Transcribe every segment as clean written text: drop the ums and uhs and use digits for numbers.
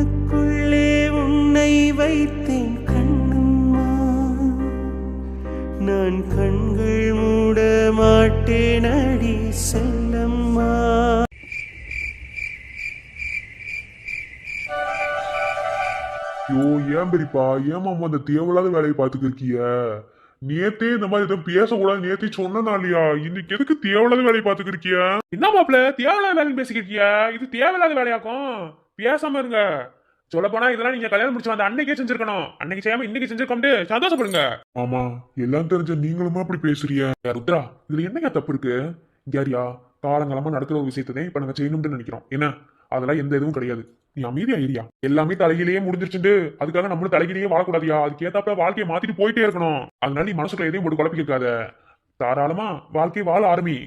கண்ணுக்குள்ளே உன்னை வைத்தேன் கண்ணம்மா, நான் கண்கள் மூட மாட்டேன் அடி செல்லம்மா. ஐயோ ஏன் பெரியப்பா ஏமா அந்த தேவையில்லாத வேலையை பார்த்துக்கிருக்கிய? நேத்தே இந்த மாதிரி எதுவும் பேசக்கூடாது நேத்தே சொன்னனாலயா இன்னைக்கு எதுக்கு தேவையில்லாத வேலையை பார்த்துக்கிருக்கிய? என்ன மாப்பிள்ள தேவையில்லாத வேலைன்னு பேசிக்கிட்டியா? இது தேவையில்லாத வேலையாக்கும். பேசாம இருங்க. சொல்ல போனா இதெல்லாம் நீங்க கல்யாணம் முடிச்சு வந்த அன்னைக்கே செஞ்சிருக்கணும். அன்னைக்கு செய்யாம இன்னைக்கு செஞ்சிருக்கோம்னு சந்தோஷப்படுங்க. ஆமா எல்லாம் தெரிஞ்ச நீங்களுமா அப்படி பேசுறிய? ருத்ரா இதுல என்னங்க தப்பு இருக்கு? யாரியா காலங்காலமா நடக்கிற ஒரு விஷயத்ததே இப்ப நாங்க செய்யணும்னு நினைக்கிறோம். என்ன அதெல்லாம் எந்த இதுவும் கிடையாது. நீ அமைதியா ஏரியா. எல்லாமே தலையிலேயே முடிஞ்சிருச்சுட்டு அதுக்காக நம்மளும் தலையிலேயே வாழக்கூடாதியா. அதுக்கு ஏத்தாப்புல வாழ்க்கையை மாத்திட்டு போயிட்டே இருக்கணும். அதனால நீ மனசுக்குள்ள எதையும் போட்டு குழப்பிக்காத. தாராளமா வாழ்க்கையை வாழ ஆரம்பி.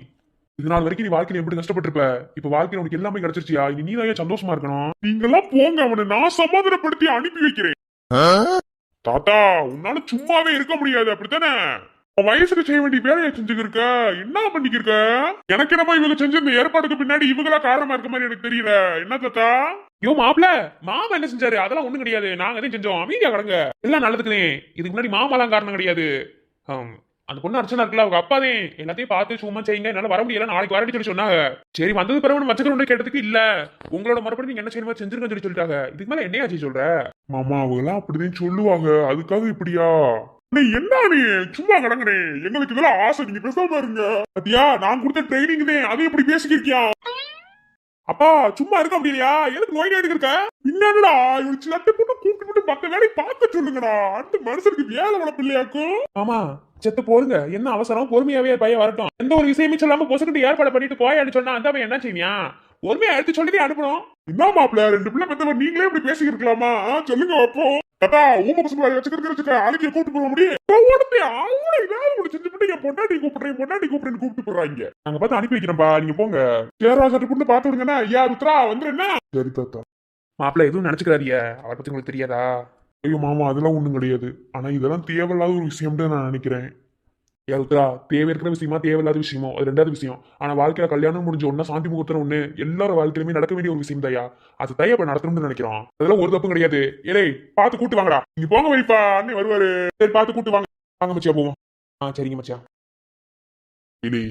இது நாள் வரைக்கும் நீ வாழ்க்கையில எப்படி கஷ்டப்பட்டிருப்ப, இப்ப வாழ்க்கையில உனக்கு எல்லாமே கிடைச்சிருச்சியா. இனி நீதான் சந்தோஷமா இருக்கணும். நீங்கெல்லாம் போங்க, அவனை நான் சமாதானப்படுத்தி அனுப்பி வைக்கிறேன். தாத்தா உன்னால சும்மாவே இருக்க முடியாது அப்படித்தானே? வயசுக்கு செய்ய வேண்டிய வேலையை செஞ்சுக்கிருக்க, என்ன பண்ணிக்கிருக்க? எனக்கு என்னமா இவங்க செஞ்ச இந்த ஏற்பாடுக்கு பின்னாடி இவங்களா காரணமா இருக்க மாதிரி எனக்கு தெரியல. என்ன தாத்தா? ஐயோ மாப்பிள்ள மாமா என்ன செஞ்சாரு? அதெல்லாம் ஒண்ணும் கிடையாது. நாங்க எதையும் செஞ்சோம். அமைதியா கடங்க. எல்லாம் நல்லதுக்குனே. இதுக்கு முன்னாடி மாமாலாம் காரணம் கிடையாது. அந்த பொண்ணு அர்ச்சனா இருக்குல்ல, அவங்க அப்பாதே எல்லாத்தையும் பார்த்து சும்மா செய்யுங்க, என்னால வர முடியல, நாளைக்கு வரடி சொல்லி சொன்னாங்க. சரி வந்தது பிறகு வச்சுக்கணும் கேட்டதுக்கு இல்ல உங்களோட மறுபடியும் நீங்க என்ன செய்யணுமா செஞ்சிருக்கன்னு சொல்லி சொல்லிட்டாங்க. இதுக்கு மேல என்னையாச்சு சொல்ற? மாமா அவங்க எல்லாம் அப்படிதான் சொல்லுவாங்க, அதுக்காக இப்படியா? நீ என்ன நீ சும்மா கடங்கனே, எங்களுக்கு இதெல்லாம் ஆசை, நீங்க பேசாம இருங்க. அத்தியா நான் கொடுத்த ட்ரைனிங் தான், அது எப்படி பேசிக்கிறியா? அப்பா சும்மா இருக்க முடியலையா? எதுக்கு நோய் நோய் இருக்க? என்னடா இவரு சிலத்தை போட்டு கூப்பிட்டு மத்த வேலையை பார்க்க சொல்லுங்கடா. அந்த மனுஷனுக்கு வேலை வளர்ப்பு இல்லையாக்கும். ஆமா செத்து போருங்க, என்ன அவசரம்? பொறுமையாவே பையன் வரட்டும். எந்த ஒரு விஷயமே சொல்லாம பொசுக்கிட்டு ஏற்பாடு பண்ணிட்டு போயான்னு சொன்னா அந்த பையன் என்ன செய்வியா? பொறுமையா எடுத்து சொல்லிட்டு அனுப்பணும். என்ன மாப்பிள்ள ரெண்டு பிள்ளை பெத்தவன் நீங்களே இப்படி பேசிக்கிருக்கலாமா? சொல்லுங்க அப்போ. தாத்தா ஊம பசங்க வச்சுக்கிறதுக்கு அழுகிய கூப்பிட்டு போக முடியும். பொண்டாட்டி கூப்பிடுறேன் கூப்பிட்டு போறாங்க. நாங்க பார்த்து அனுப்பி வைக்கிறோம்பா, நீங்க போங்க. சேரா சட்டு புட்டு பாத்து விடுங்கண்ணா. ஐயா ருத்ரா வந்துரு. என்ன சரி தாத்தா. மாப்பிள்ள எதுவும் நினைச்சுக்கிறாரியா? அவரை பத்தி உங்களுக்கு தெரியாதா? ஐயோ மாமா அதெல்லாம் ஒண்ணும் கிடையாது. ஆனா இதெல்லாம் தேவையில்லாத ஒரு விஷயம்னு நான் நினைக்கிறேன். ருத்ரா தேவை இருக்கிற விஷயமா தேவையில்லாத விஷயமோ அது ரெண்டாவது விஷயம். ஆனா வாழ்க்கையில கல்யாணம் முடிஞ்ச ஒன்னா சாந்தி முகூர்த்தம் ஒண்ணு எல்லாரும் வாழ்க்கையிலுமே நடக்க வேண்டிய ஒரு விஷயம் தயா. அது தயா இப்ப நடத்தணும்னு நினைக்கிறோம். அதெல்லாம் ஒரு தப்பும் கிடையாது. ஏலே பாத்து கூட்டு வாங்கடா. நீங்க போங்க வைப்பா, அண்ணே வருவாரு. சரி பாத்து கூட்டு வாங்க. வாங்க மச்சியா போவோம். சரிங்க மச்சியா. இல்லை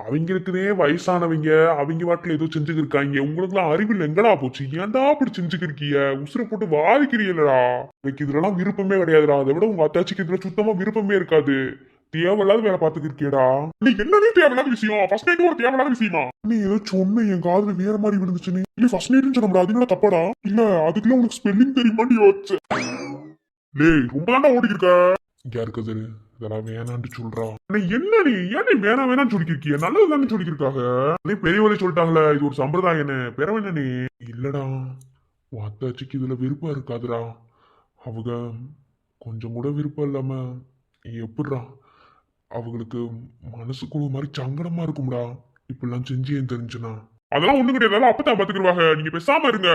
அவங்களுக்குதே வயசானவங்க, அவங்க வாட்டில ஏதோ செஞ்சுக்கு இருக்காங்க. உங்களுக்கு எல்லாம் அறிவில் எங்கடா போச்சு? ஏன்டா அப்படி செஞ்சுக்கு இருக்கீங்க? உசுரை போட்டு வாதிக்கிறீங்களா? எனக்கு இதுலலாம் விருப்பமே கிடையாதுடா. அதை விட உங்க அத்தாச்சிக்கு இதுல சுத்தமா விருப்பமே இருக்காது. தேவையில்லாத வேலை பார்த்துக்கிறியடா. நீ என்னதே தேவையில்லாத விஷயம்? ஃபர்ஸ்ட் நைட் ஒரு தேவையில்லாத விஷயமா? நீ ஏதோ சொன்ன என் காதுல வேற மாதிரி விழுந்துச்சு. நீ இல்ல ஃபர்ஸ்ட் நைட்னு சொல்ல முடியாது, அதுங்களா தப்பாடா? இல்ல அதுக்குள்ள உனக்கு ஸ்பெல்லிங் தெரியுமான்னு யோசிச்சு. டேய் ரொம்ப தாண்டா ஓடிக்கிட்டு இருக்க. யாருக்கு இதெல்லாம் வேணான்னு சொல்றா. என்ன நீ ஏன் வேணாம் வேணான்னு சொல்லிக்கிறிய? நல்லதுதானே சொல்லிக்கிருக்காங்க. பெரியவளே சொல்லிட்டாங்களே இது ஒரு சம்பிரதாயன்னு. பெறவேன நீ இல்லடா வாத்தாச்சிக்கு இதுல விருப்பம் இருக்காதுடா. அவங்க கொஞ்சம் கூட விருப்பம் இல்லாம எப்படிடா அவங்களுக்கு மனசுக்குள்ள மாதிரி சங்கடமா இருக்கும்டா இப்பெல்லாம் செஞ்சு ஏன் தெரிஞ்சுனா? அதெல்லாம் ஒண்ணு கிடையாது, அப்பதான் பாத்துக்கிடுவாங்க. நீங்க பேசாம இருங்க.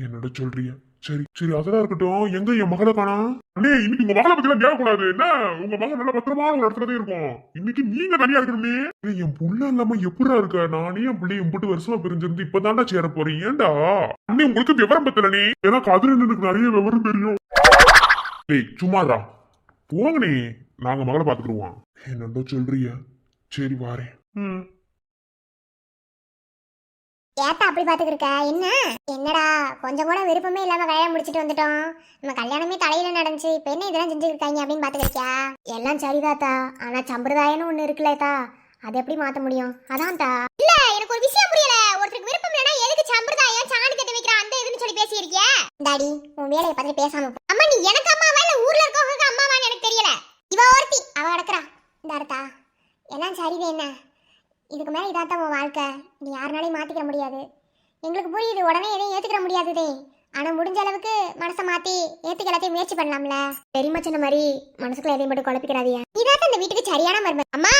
என்னோட சொல்றீங்க? சரி சரி அதெல்லாம் இருக்கட்டும். எங்க என் மகளை காணா? அண்ணே இன்னைக்கு உங்க மகளை பத்தி எல்லாம் கேட்கக்கூடாது. என்ன உங்க மகன் நல்ல பத்திரமான ஒரு இடத்துலதான் இருக்கும். இன்னைக்கு நீங்க தனியா இருக்கணுமே. என் புள்ள இல்லாம எப்படா இருக்க? நானே என் பிள்ளைய எம்பிட்டு வருஷமா பிரிஞ்சிருந்து இப்பதான்டா சேர போறேன். ஏன்டா அண்ணே உங்களுக்கு விவரம் பத்தல? நீ ஏன்னா கதிர எனக்கு நிறைய விவரம் தெரியும். டேய் சும்மாடா போங்கண்ணே, நாங்க மகளை பாத்துக்கிடுவோம். என்னடா சொல்றிய? சரி வாரேன். ஏத்தா அப்படி பாத்துக்கிருக்க? என்ன என்னடா கொஞ்சம் கூட விருப்பமே இல்லாம கல்யாணம் முடிச்சிட்டு வந்துட்டோம். நம்ம கல்யாணமே தலையில நடந்துச்சு, இப்ப என்ன இதெல்லாம் செஞ்சுருக்காங்க அப்படின்னு பாத்துக்கிறியா? எல்லாம் சரிதாத்தா, ஆனா சம்பிரதாயம்னு ஒண்ணு இருக்குல்லதா, அதை எப்படி மாத்த முடியும்? அதான்தா. இல்ல எனக்கு ஒரு விஷயம் புரியல. ஒருத்தருக்கு விருப்பம் இல்லைன்னா எதுக்கு சம்பிரதாயம் சாணி கட்டி வைக்கிற அந்த இதுன்னு சொல்லி பேசியிருக்கிய? டாடி உன் வேலையை பார்த்துட்டு பேசாம போ. அம்மா நீ எனக்கு அம்மாவா இல்ல ஊர்ல இருக்கவங்களுக்கு அம்மாவான்னு எனக்கு தெரியல. இவ ஒருத்தி அவ கிடக்குறா. இந்தாருத்தா எல்லாம் சரிவே. என்ன இதுக்கு மேலே இதாத்தான் உன் வாழ்க்கை. நீ யாருனாலையும் மாற்றிக்கிற முடியாது. எங்களுக்கு புரியுது, உடனே எதையும் ஏற்றுக்கிற முடியாதுதே. ஆனால் முடிஞ்ச அளவுக்கு மனசை மாற்றி ஏற்றுக்க எல்லாத்தையும் முயற்சி பண்ணலாம்ல. பெரியம்மா சொன்ன மாதிரி மனசுக்குள்ள எதையும் மட்டும் குழப்பிக்கிறாதியா. இதாத்தான் இந்த வீட்டுக்கு சரியான மருமக. அம்மா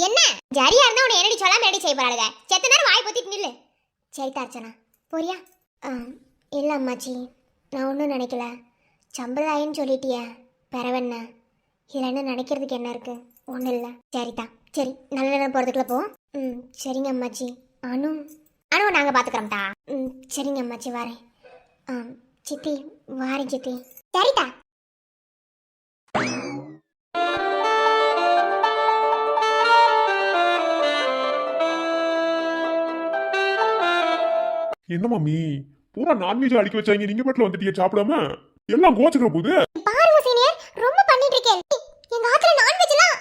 என்ன சரியா இருந்தா உன்னை என்னடி சொல்லாம ரெடி செய்ய போறாளுங்க. செத்த நேரம் வாய் பொத்திட்டு நில்லு. சரி தார்ச்சனா போறியா? இல்லை அம்மாச்சி நான் ஒன்றும் நினைக்கல. சம்பிரதாயம்னு சொல்லிட்டிய பெறவென்ன, இதில் என்ன நினைக்கிறதுக்கு என்ன இருக்கு? ஒன்றும் இல்லை. சரிதா சரி நல்ல நேரம் போகிறதுக்குள்ள போ. சரிங்க அம்மாச்சி. அனு நாங்கள் பார்த்துக்கிறோம்டா. சரிங்க அம்மாச்சி வரேன். சித்தி வாரேன் சித்தி. சரிதா. என்ன மாமி பூரா நான்வெஜ் அடிக்க வச்சாங்க, நீங்க பாட்டுல வந்துட்டீங்க சாப்பிடாம. எல்லாம் கோச்சுக்கிற போது. பாருங்க சீனியர், ரொம்ப பண்ணிட்டு இருக்கேன். எங்க ஆத்துல நான்வெஜ்லாம்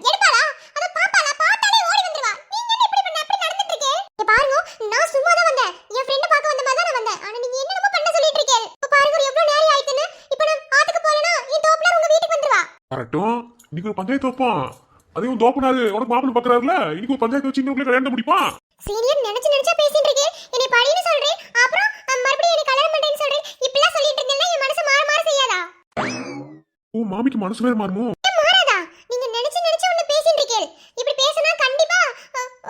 எடுப்பாளா? அத பாப்பாளா? பார்த்தாலே ஓடி வந்துருவா. நீங்க என்ன இப்படி பண்ண அப்படி நடந்துட்டு இருக்கே? இங்க பாருங்க, நான் சும்மா தான் வந்தேன். என் ஃப்ரெண்ட் பார்க்க வந்த மாதிரி தான் நான் வந்தேன். ஆனா நீங்க என்னென்னமோ பண்ண சொல்லிட்டு இருக்கீங்க. இப்ப பாருங்க எவ்வளவு நேரம் ஆயிடுச்சுன்னு. இப்ப நான் ஆத்துக்கு போறேனா என் தோப்புல உங்க வீட்டுக்கு வந்துருவா. கரெக்டும். இன்னைக்கு ஒரு பஞ்சாயத்து வைப்பான். அதையும் தோப்புனாரு உனக்கு மாப்பிள்ளை பாக்குறாருல. இன்னைக்கு ஒரு பஞ்சாயத்து வச்சு இன்னும் கல்யாணம் முடிப்பான். சீனியர் நினைச்சா பேசிட்டு இருக்கே. என்னை படின்னு சொல்றேன், அப்புறம் மறுபடியும் என்ன கல்யாணம் பண்றேன்னு சொல்றேன். இப்படிலாம் சொல்லிட்டு இருந்தேன்னா என் மனசு மாற செய்யாதா? ஓ மாமிக்கு மனசு வேற மாறுமோ? மாறாதா? நீங்க நினைச்சு ஒண்ணு பேசிட்டு இருக்கீங்க. இப்படி பேசினா கண்டிப்பா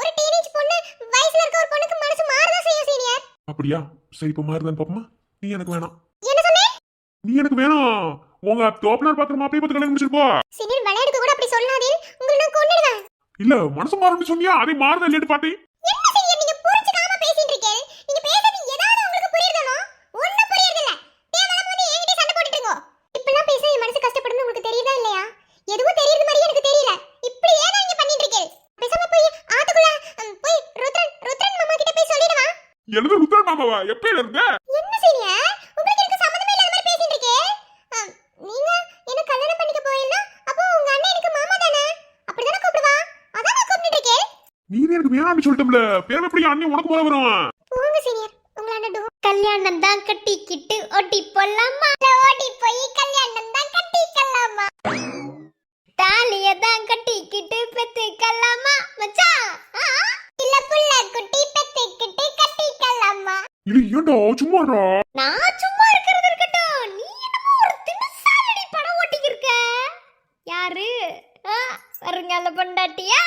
ஒரு டீனேஜ் பொண்ணு வயசுல இருக்க ஒரு பொண்ணுக்கு மனசு மாறதான் செய்யும் சீனியர். அப்படியா? சரி இப்ப மாறுதான் பாப்போமா. நீ எனக்கு வேணாம். என்ன சொன்னே? நீ எனக்கு வேணாம். உங்க தோப்புனார் பாக்குற மாப்பிளைய பத்தி கல்யாணம் முடிச்சிருப்போ. சீனியர் விளையாடுக்கு கூட அப்படி சொல்லாதே. உங்களை நான் கொன்னுடுவேன். இல்ல மனசு மாறும்னு சொன்னியா? அதே மாறுதா இல்லைன்னு பாட்டி. என்ன சீனியர் நீங்க புரிஞ்சுக்காம பேசிட்டு இருக்கீங்க. நீங்க பேசுறது ஏதாவது உங்களுக்கு புரியுதோ? ஒண்ணும் புரியறது இல்ல. தேவலாம் போய் என்கிட்ட சண்டை போட்டுட்டு இருக்கோ. இப்பலாம் பேச என் மனசு கஷ்டப்படுன்னு உங்களுக்கு தெரியுதா இல்லையா? எதுவும் தெரியுற மாதிரி எனக்கு தெரியல. இப்படி ஏன் நீங்க பண்ணிட்டு இருக்கீங்க? பேசாம போய் ஆத்துக்குள்ள போய் ருத்ரன் மாமா கிட்ட போய் சொல்லிடுவா. எழுத ருத்ரன் மாமாவா? எப்பயில இருந்த? என்ன சீனியர் உங்களுக்கு எனக்கு சம்பந்தமே இல்லாத மாதிரி பேசிட்டு இருக்கீங்க. நீங்க என்ன கல்யாணம் பண்ணிக்க போறீங்களா? அப்போ உங்க அண்ணன் எனக்கு மாமா தானே? அப்படிதானே கூப்பிடுவா? அதான் நான் கூப்பிட்டு இருக்கேன். நீ எனக்கு வேணாம்னு சொல்லிட்டோம்ல. பேர் எப்படி அண்ணன் உனக்கு போல வரும்? போங்க சீனியர், உங்களை அண்ணன் கல்யாணம் தான் கட்டிக்கிட்டு ஓடி போலாமா? ஓடி போய் கல்யாணம் தான் கட்டிக்கலாமா? தாலிய தான் கட்டிக்கிட்டு பெத்துக்கலாமா மச்சான்? இல்ல புள்ள குட்டி பெத்துக்கிட்டு கட்டிக்கலாமா? இது ஏன்டா சும்மாடா? நான் சும்மா இருக்கிறது இருக்கட்டும். நீ என்னமோ ஒரு தினசாலடி படம் ஓட்டிக்கிட்டு இருக்க. யாரு? வருங்கால பொண்டாட்டியா?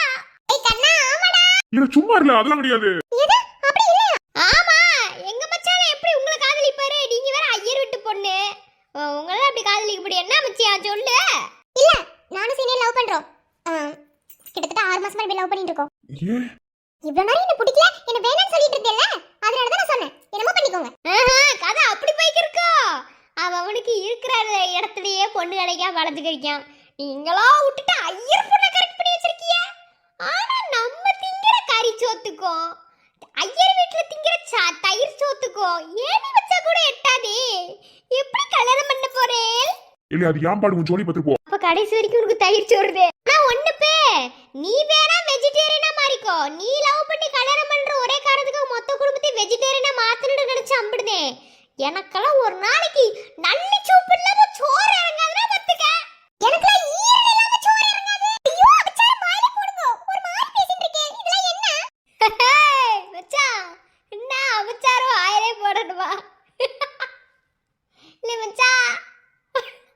ஏய் கண்ணா, ஆமாடா. இல்ல சும்மா இல்ல, அதெல்லாம் கிடையாது. எது? அப்படி இல்லையா? ஆமா, எங்க மச்சான் எப்படி உங்களை காதலிப்பாரு? நீங்க வேற ஐயர் விட்டு பொண்ணு. உங்களை அப்படி காதலிக்க முடியும் என்ன மச்சியா சொல்லு. இல்ல, நானும் சீனியர் லவ் பண்றோம். கிட்டத்தட்ட 6 மாசமா இப்படி லவ் பண்ணிட்டு இருக்கோம். ஏன் இவ்வளவு நேரம் என்ன பிடிக்கல, என்ன வேணாம்னு சொல்லிட்டு இருந்தேல்ல, அதனால தான் நான் சொன்னேன். என்னமோ பண்ணிக்கோங்க. கதை அப்படி போய்க்கிருக்கோ. அவனுக்கு இருக்கிற இடத்துலயே பொண்ணு கிடைக்காம வளர்த்து கிடைக்கான். நீங்களா விட்டுட்டு ஐயர் பொண்ணை கரெக்ட் பண்ணி வச்சிருக்கீங்க. ஆனா நம்ம திங்கிற கறி சோத்துக்கும் ஐயர் வீட்டுல திங்கிற தயிர் சோத்துக்கும் ஏணி வச்சா கூட எட்டாதே. எப்படி கல்யாணம் பண்ண போறேன்? இல்ல அது ஏன் பாடு சொல்லி பத்து போ. அப்ப கடைசி வரைக்கும் உனக்கு தயிர் சோறுதே. நான் ஒண்ணு பே, நீ வேணா வெஜிடேரியனா மாறிக்கோ. நீ லவ் பண்ணி கல்யாணம் பண்ற ஒரே காரணத்துக்கு மொத்த குடும்பத்தையும் வெஜிடேரியனா மாத்தணும்னு நினைச்சு அம்பிடுதே. எனக்கெல்லாம் ஒரு நாளைக்கு நல்லி சூப்பு இல்லாம சோறு இறங்காதுன்னா பத்துக்க. எனக்கெல்லாம் ஈரல் இல்லாம சோறு இறங்காது. ஐயோ அச்சார மாலை போடுங்க. ஒரு மாதிரி பேசிட்டு இருக்கே. இதெல்லாம் என்ன? மச்சான், என்ன அபச்சாரம் ஆயிரே போடணுமா? இல்ல மச்சான்,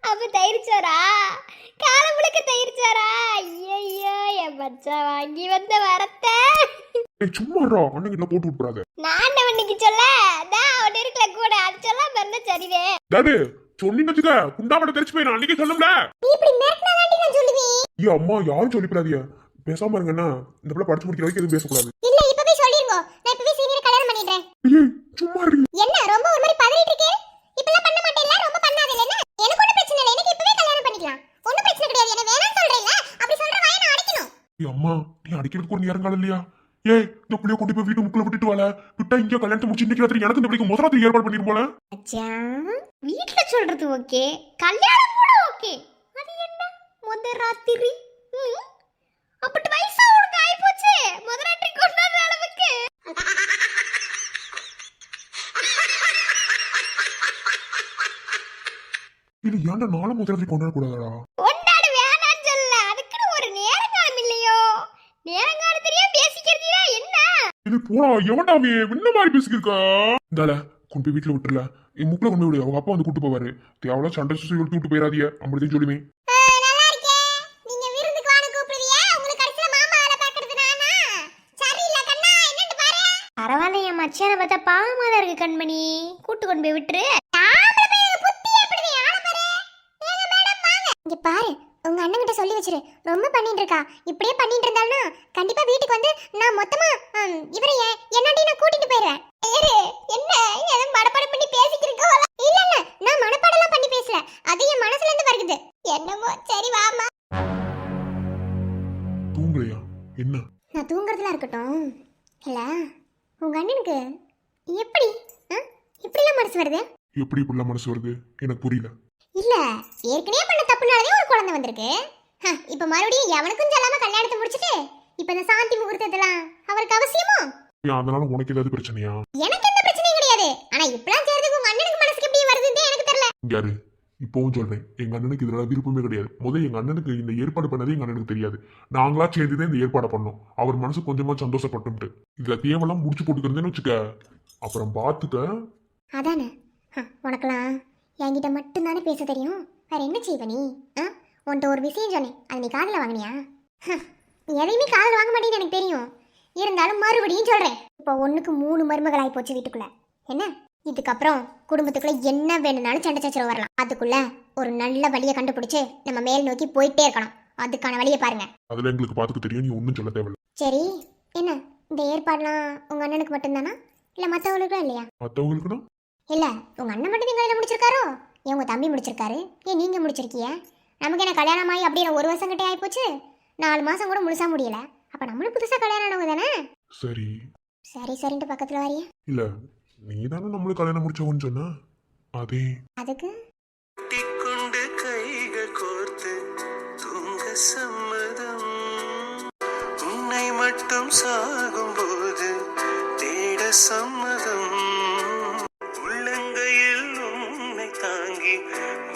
அப்ப தயிர் சோறா? காலம் முழுக்க தயிர் சோறா? ஐயோ என் மச்சான் வாங்கி வந்த வரத்தை சும்மாடா, அண்ணன் கிட்ட போட்டு விட்டுறாத. நான் அவனுக்கு சொல்ல நான் அவன் இருக்கல கூட அது சொல்லாம இருந்தா சரிவே. டாடு சொன்னீங்க வச்சுக்க, குண்டாமட தெரிச்சு போய் நான் அன்னைக்கே சொன்னோம்ல. நீ இப்படி மிரட்டினாதாண்டி நான் சொல்லுவேன். ஐயோ அம்மா யாரும் சொல்லிப்படாதியா. பேசாம இருங்கண்ணா, இந்த பிள்ளை படிச்சு முடிக்கிற வரைக்கும் எதுவும் பேசக்கூடாது. இல்ல இப்பவே சொல்லிருங்க. நான் இப்பவே சீனியர் கல்யாணம் பண்ணிடுறேன். ஏய் சும்மா இரு. என்ன ரொம்ப ஒரு மாதிரி பதறிட்டு இருக்கே? இப்பலாம் பண்ண மாட்டேல்ல, ரொம்ப பண்ணாதே என்ன? எனக்கு ஒண்ணும் பிரச்சனை இல்ல. எனக்கு இப்பவே கல்யாணம் பண்ணிக்கலாம். ஒண்ணும் பிரச்சனை கிடையாது. என்ன வேணாம்னு சொல்றேல்ல, அப்படி சொல்ற வாயை நான் அடிக்கணும். ஏய் அம்மா, நீ அடிக்கிறதுக்கு ஒரு நேரம் காலம் இல்லையா? ஏய் இந்த பிள்ளைய கொண்டு போய் வீட்டு முக்குள்ள விட்டுட்டு வாழ விட்டா இங்க கல்யாணத்தை முடிச்சு இன்னைக்கு ராத்திரி எனக்கு இந்த பிள்ளைக்கு முதலாத்திரி ஏற்பாடு பண்ணிரும் போல. அச்சான், வீட்ல சொல்றது ஓகே, கல்யாணம் கூட ஓகே. அது என்ன முதராத்திரி? அப்படி வயசா உனக்கு ஆயி போச்சு. முதராத்திரி கொண்டாடுற அளவுக்கு. இது ஏன்டா நாளை முதலாத்திரி கொண்டாட கூடாதா? கொண்டாட வேணாம்னு சொல்ல, அதுக்குன்னு ஒரு நேரங்காலம் இல்லையோ? நேரங்காலத்திலேயே பேசிக்கிறதீரா என்ன? இது போடா, எவன்டா அவன் என்ன மாதிரி பேசிக்கிருக்கா? இந்தால கொண்டு போய் வீட்டுல விட்டுல, என் முக்குல கொண்டு போய் விடு. அவங்க அப்பா வந்து கூட்டு போவாரு. தேவையில்ல சண்டை சுசி விட்டு விட்டு போயிடாதீங்க. அப்படிதான் சொல்லுவேன். நல்லா இருக்கே. நீங்க விருந்துக்கு வாங்க கூப்பிடுவியா? உங்களுக்கு கடைசில மாமா வேலை பார்க்கிறது நானா? சரியில்லை கண்ணா, என்னன்னு பாரு. பரவாயில்ல, என் மச்சான பார்த்தா பாவமா தான் இருக்கு கண்மணி. கூட்டு கொண்டு போய் விட்டுரு. இங்க பாரு, உங்க அண்ணன் கிட்ட சொல்லி வச்சிரு. ரொம்ப பண்ணிட்டு இருக்கா. இப்படியே பண்ணிட்டு இருந்தாலும் கண்டிப்பா வீட்டுக்கு வந்து நான் மொத்தமா இவரை என்னடி நான் கூட்டிட்டு போயிடுவேன். என்ன எதுவும் மனப்பாடம் பண்ணி பேசிட்டு இருக்கா? இல்ல இல்ல, நான் மனப்பாடலாம் பண்ணி பேசல. அது என் மனசுல இருந்து வருது. என்னமோ சரி வாமா. தூங்கலையா என்ன? நான் தூங்குறதுல இருக்கட்டும். இல்ல உங்க அண்ணனுக்கு எப்படி இப்படிலாம் மனசு வருது? எப்படி இப்படிலாம் மனசு வருது எனக்கு புரியல. இல்ல ஏற்கனவே பண்ண தப்புனாலே ஒரு குழந்தை வந்திருக்கு. இப்ப மறுபடியும் எவனுக்கும் சொல்லாம கல்யாணத்தை முடிச்சிட்டு இப்ப இந்த சாந்தி முகூர்த்தத்தெல்லாம் அவருக்கு அவசியமோ? அதனால உனக்கு ஏதாவது பிரச்சனையா? எனக்கு எந்த பிரச்சனையும் கிடையாது. ஆனா இப்பலாம் சேர்றதுக்கு உங்க அண்ணனுக்கு மனசுக்கு எப்படி வருதுன்னு எனக்கு தெரியல. யாரு இப்பவும் சொல்றேன், எங்க அண்ணனுக்கு இதுல விருப்பமே கிடையாது. முதல்ல எங்க அண்ணனுக்கு இந்த ஏற்பாடு பண்ணதே எங்க அண்ணனுக்கு தெரியாது. நாங்களா சேர்ந்துதான் இந்த ஏற்பாடை பண்ணோம். அவர் மனசு கொஞ்சமா சந்தோஷப்பட்டு இதுல தேவெல்லாம் முடிச்சு போட்டுக்கிறதுன்னு வச்சுக்க, அப்புறம் பாத்துக்க. அதானே உனக்கெல்லாம் என்கிட்ட மட்டும்தானே பேச தெரியும். வேற என்ன செய்வ நீ? உன்கிட்ட ஒரு விஷயம் சொன்னேன், அது நீ காதில் வாங்கினியா? நீ எதையுமே காதில் வாங்க மாட்டேன்னு எனக்கு தெரியும். இருந்தாலும் மறுபடியும் சொல்றேன், இப்போ 1க்கு 3 மருமகள் ஆகி போச்சு வீட்டுக்குள்ள. என்ன இதுக்கப்புறம் குடும்பத்துக்குள்ள என்ன வேணும்னாலும் சண்டை சச்சரவு வரலாம். அதுக்குள்ள ஒரு நல்ல வழியை கண்டுபிடிச்சு நம்ம மேல் நோக்கி போயிட்டே இருக்கணும். அதுக்கான வழியை பாருங்க. அதுல எங்களுக்கு பாத்துக்க தெரியும், நீ ஒன்னும் சொல்ல தேவையில்ல. சரி, என்ன இந்த ஏற்பாடுலாம் உங்க அண்ணனுக்கு மட்டும்தானா இல்ல மற்றவங்களுக்கும் இல்லையா? மத்தவங்களுக்குனா இல்ல உங்க அண்ணன் மட்டும் நீங்க முடிச்சிருக்காரோ? ஏன் உங்க தம்பி முடிச்சிருக்காரு, ஏன் நீங்க முடிச்சிருக்கீங்க? நமக்கு என்ன கல்யாணம் ஆகி அப்படியே 1 வருஷம் கிட்டே ஆயிப்போச்சு. 4 மாசம் கூட முழுசா முடியல. அப்ப நம்மளும் புதுசா கல்யாணம் ஆனவங்க தானே? சரி சரி சரின்ட்டு பக்கத்துல வாரியா? இல்ல நீ தானே நம்மளுக்கு கல்யாணம் முடிச்சவன்னு சொன்ன. அதே அதுக்கு கொண்டு கைகள் கோர்த்து தூங்க சம்மதம். உன்னை மட்டும் சாகும்போது தேட சம்மதம். உள்ளங்கையில் உன்னை தாங்கி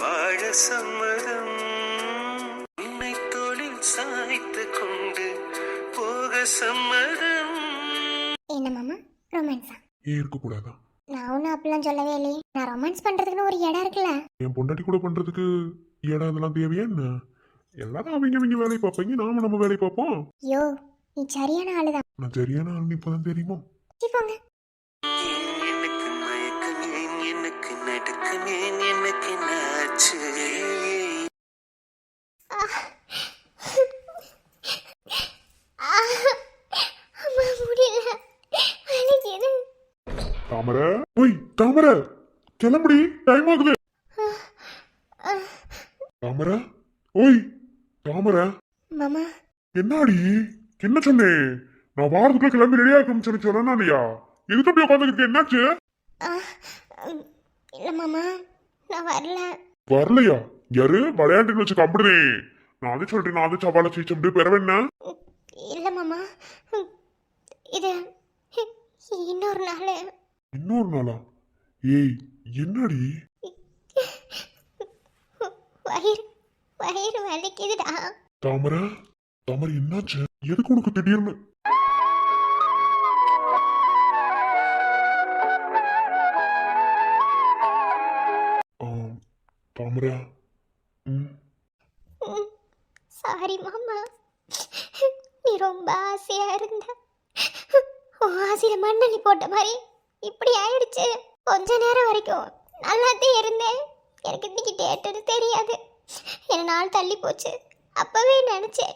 வாழ சம்மதம். உன்னை தோளில் சாய்த்து கொண்டு போக சம்மதம். என்ன மாமா ரொமான்ஸா? ஏன் இருக்க கூடாதா? நான் ஒன்றும் அப்படிலாம் சொல்லவே இல்லையே. நான் ரொமான்ஸ் பண்றதுக்குன்னு ஒரு இடம் இருக்குல்ல. என் பொண்டாட்டி கூட பண்றதுக்கு இடம் இதெல்லாம் தேவையா என்ன? எல்லாரும் அவங்க வேலையை பார்ப்பீங்க, நாம நம்ம வேலையை பார்ப்போம். ஐயோ நீ சரியான ஆளுதான். நான் சரியான ஆள் இப்பதான் தெரியுமா? போங்க. எனக்கு மயக்கமேன், எனக்கு நடுக்கமேன், எனக்கு என்னாச்சு? தாமரை, ஓய் தாமரை, கிளம்புடி, டைம் ஆகுது. தாமரை, ஓய் தாமரை, மாமா என்னாடி? என்ன சொன்னேன்? நான் வாரத்துக்குள்ள கிளம்பி ரெடியா இருக்கணும்னு சொல்லி சொன்னா இல்லையா? எதுக்கு அப்படி உட்காந்துருக்கு? என்னாச்சு? இல்ல மாமா நான் வரல. வரலையா? யாரு விளையாண்டு வச்சு கம்பிடுதே? நான் அதை சொல்றேன், நான் அதை சவாலை செய்ய பெறவேன்னா? இல்ல மாமா, இது இன்னொரு நாள். இன்னொரு நாளா? ஏய் என்னடி? வயிறு வயிறு வலிக்குதுடா. தாமரை, தாமரை என்னாச்சு? எதுக்கு உனக்கு திடீர்னு? தாமரை, சாரி மாமா, நீ ரொம்ப ஆசையா இருந்த. ஆசையில மண்ணள்ளி போட்ட மாதிரி இப்படி ஆயிடுச்சு. கொஞ்ச நேரம் வரைக்கும் நல்லாதான் இருந்தேன். எனக்கு இன்னைக்கு டேட்டுன்னு தெரியாது. என்ன நாள் தள்ளி போச்சு. அப்பவே நினைச்சேன்,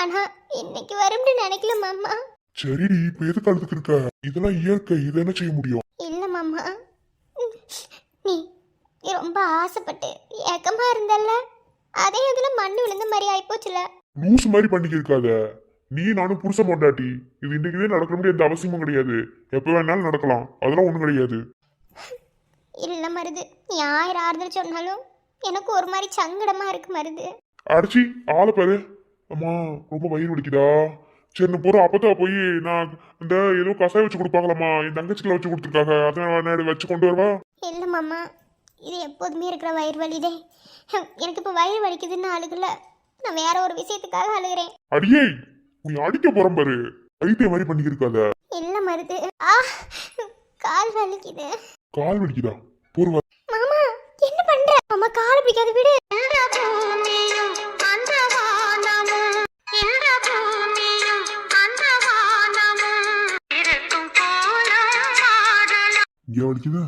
ஆனா இன்னைக்கு வரும்னு நினைக்கல மாமா. சரிடி, இப்ப எதுக்கு அழுதுக்கு இருக்க? இதெல்லாம் இயற்கை, இதை என்ன செய்ய முடியும்? இல்ல மாமா, நீ நீ ரொம்ப ஆசைப்பட்டு ஏக்கமா இருந்தல்ல, அதே இதுல மண்ணு விழுந்த மாதிரி ஆயிப்போச்சுல. லூஸ் மாதிரி பண்ணிக்க இருக்காத. நீ நானும் புருஷ பொண்டாட்டி. இது இன்னைக்குவே நடக்க முடிய எந்த அவசியமும் கிடையாது. எப்ப வேணாலும் நடக்கலாம், அதெல்லாம் ஒண்ணும் கிடையாது. இல்ல மருது, நீ 1000 ஆறுதல் சொன்னாலும் எனக்கு ஒரு மாதிரி சங்கடமா இருக்கு மருது. அடிச்சி ஆளை பாரு. அம்மா ரொம்ப வயிறு வலிக்குதா? சரி நான் போற அப்பத்தா போய் நான் இந்த ஏதோ கசாயம் வச்சு கொடுப்பாங்களாம்மா, என் தங்கச்சிக்குள்ள வச்சு கொடுத்துருக்காங்க, அதை வச்சு கொண்டு வருவா. இல்ல மாமா, இது எப்போதுமே இருக்கிற வயிறு வலிதே. எனக்கு இப்ப வயிறு வலிக்குதுன்னு அழுகல, நான் வேற ஒரு விஷயத்துக்காக அழுகிறேன். அடியே நீ அடிக்க போறேன் பாரு. ஐத்திய மாதிரி பண்ணிக்க இருக்காத. இல்ல மருது, கால் வலிக்குது. கால் வலிக்குதா? போருவா. மாமா என்ன பண்ற? மாமா கால் பிடிக்காது, விடு. இங்க வலிக்குதா?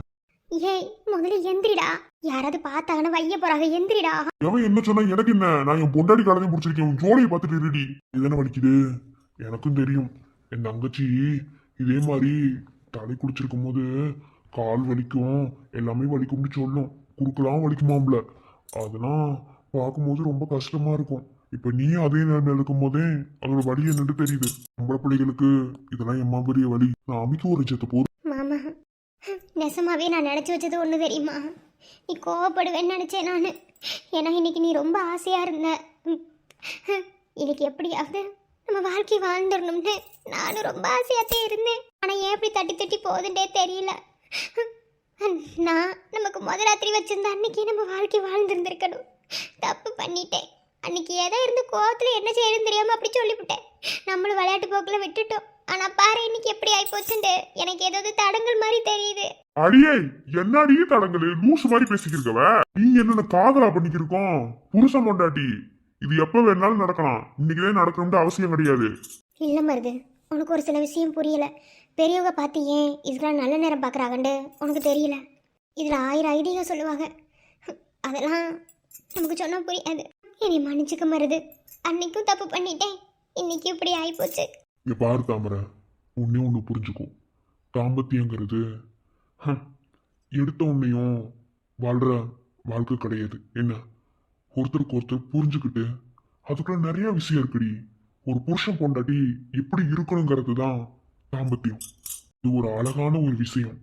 ஏய் முதல்ல எந்திரிடா, யாராவது பார்த்தாங்கன்னு வைய போறாங்க, எந்திரிடா. எவன் என்ன சொன்னா எனக்கு என்ன? நான் என் பொண்டாடி காலத்தையும் பிடிச்சிருக்கேன். உன் ஜோலியை பார்த்துட்டு இருடி. இதுதானே வலிக்குது? எனக்கும் தெரியும். என் தங்கச்சி இதே மாதிரி தலை குளிச்சிருக்கும் போது கால் வலிக்கும், எல்லாமே வலிக்கும்னு சொல்லும். குறுக்கெல்லாம் வலிக்குமாம்ல. அதெல்லாம் பார்க்கும்போது ரொம்ப கஷ்டமா இருக்கும். இப்ப நீ அதே நிலைமையில இருக்கும் போதே அதோட வலி என்னன்னு தெரியுது. நம்மள பிள்ளைகளுக்கு இதெல்லாம் எம்மா பெரிய வலி. நான் அமைக்க ஒரு செத்த போதும். மாமா, நெசமாவே நான் நினச்சி வச்சது ஒன்று தெரியுமா? நீ கோவப்படுவேன்னு நினச்சேன் நான். ஏன்னா இன்னைக்கு நீ ரொம்ப ஆசையாக இருந்த. இன்னைக்கு எப்படியாவது நம்ம வாழ்க்கை வாழ்ந்துடணும்னு நானும் ரொம்ப ஆசையாகத்தே இருந்தேன். ஆனால் ஏன் இப்படி தட்டி தட்டி போகுதுன்றே தெரியல. நான் நமக்கு ராத்திரி வச்சிருந்த அன்னைக்கு நம்ம வாழ்க்கை வாழ்ந்துருந்துருக்கணும். தப்பு பண்ணிட்டேன். அன்னைக்கு ஏதோ இருந்து கோவத்தில் என்ன செய்யணும்னு தெரியாமல் அப்படி சொல்லிவிட்டேன். நம்மளும் விளையாட்டு போக்கில் விட்டுட்டோம். ஆனா பாரு இன்னைக்கு எப்படி ஆயிப்போச்சுண்டு எனக்கு ஏதாவது தடங்கள் மாதிரி தெரியுது. அடியே என்னடி தடங்களு? லூசு மாதிரி பேசிக்கிருக்கவ. நீ என்ன காதலா பண்ணிக்கிருக்கோம்? புருஷன் பொண்டாட்டி. இது எப்ப வேணாலும் நடக்கலாம். இன்னைக்குதான் நடக்கணும்னு அவசியம் கிடையாது. இல்ல மருது, உனக்கு ஒரு சில விஷயம் புரியல. பெரியவங்க பார்த்து ஏன் இதுக்கெல்லாம் நல்ல நேரம் பார்க்குறாங்கண்டு உனக்கு தெரியல. இதுல 1000 ஐதீகம் சொல்லுவாங்க. அதெல்லாம் நமக்கு சொன்னா புரியாது. என்னை மன்னிச்சுக்க மருது. அன்னைக்கும் தப்பு பண்ணிட்டேன், இன்னைக்கு இப்படி ஆயிப்போச்சு. இங்க பாரு தாமரை, ஒன்னே ஒண்ணு புரிஞ்சுக்கோ. தாம்பத்தியங்கிறது எடுத்த உன்னையும் வாழ்ற வாழ்க்கை கிடையாது. என்ன, ஒருத்தருக்கு ஒருத்தர் புரிஞ்சுக்கிட்டு அதுக்குள்ள நிறைய விஷயம் இருக்குடி. ஒரு புருஷன் பொண்டாட்டி எப்படி இருக்கணுங்கிறது தான் தாம்பத்தியம். இது ஒரு அழகான ஒரு விஷயம்.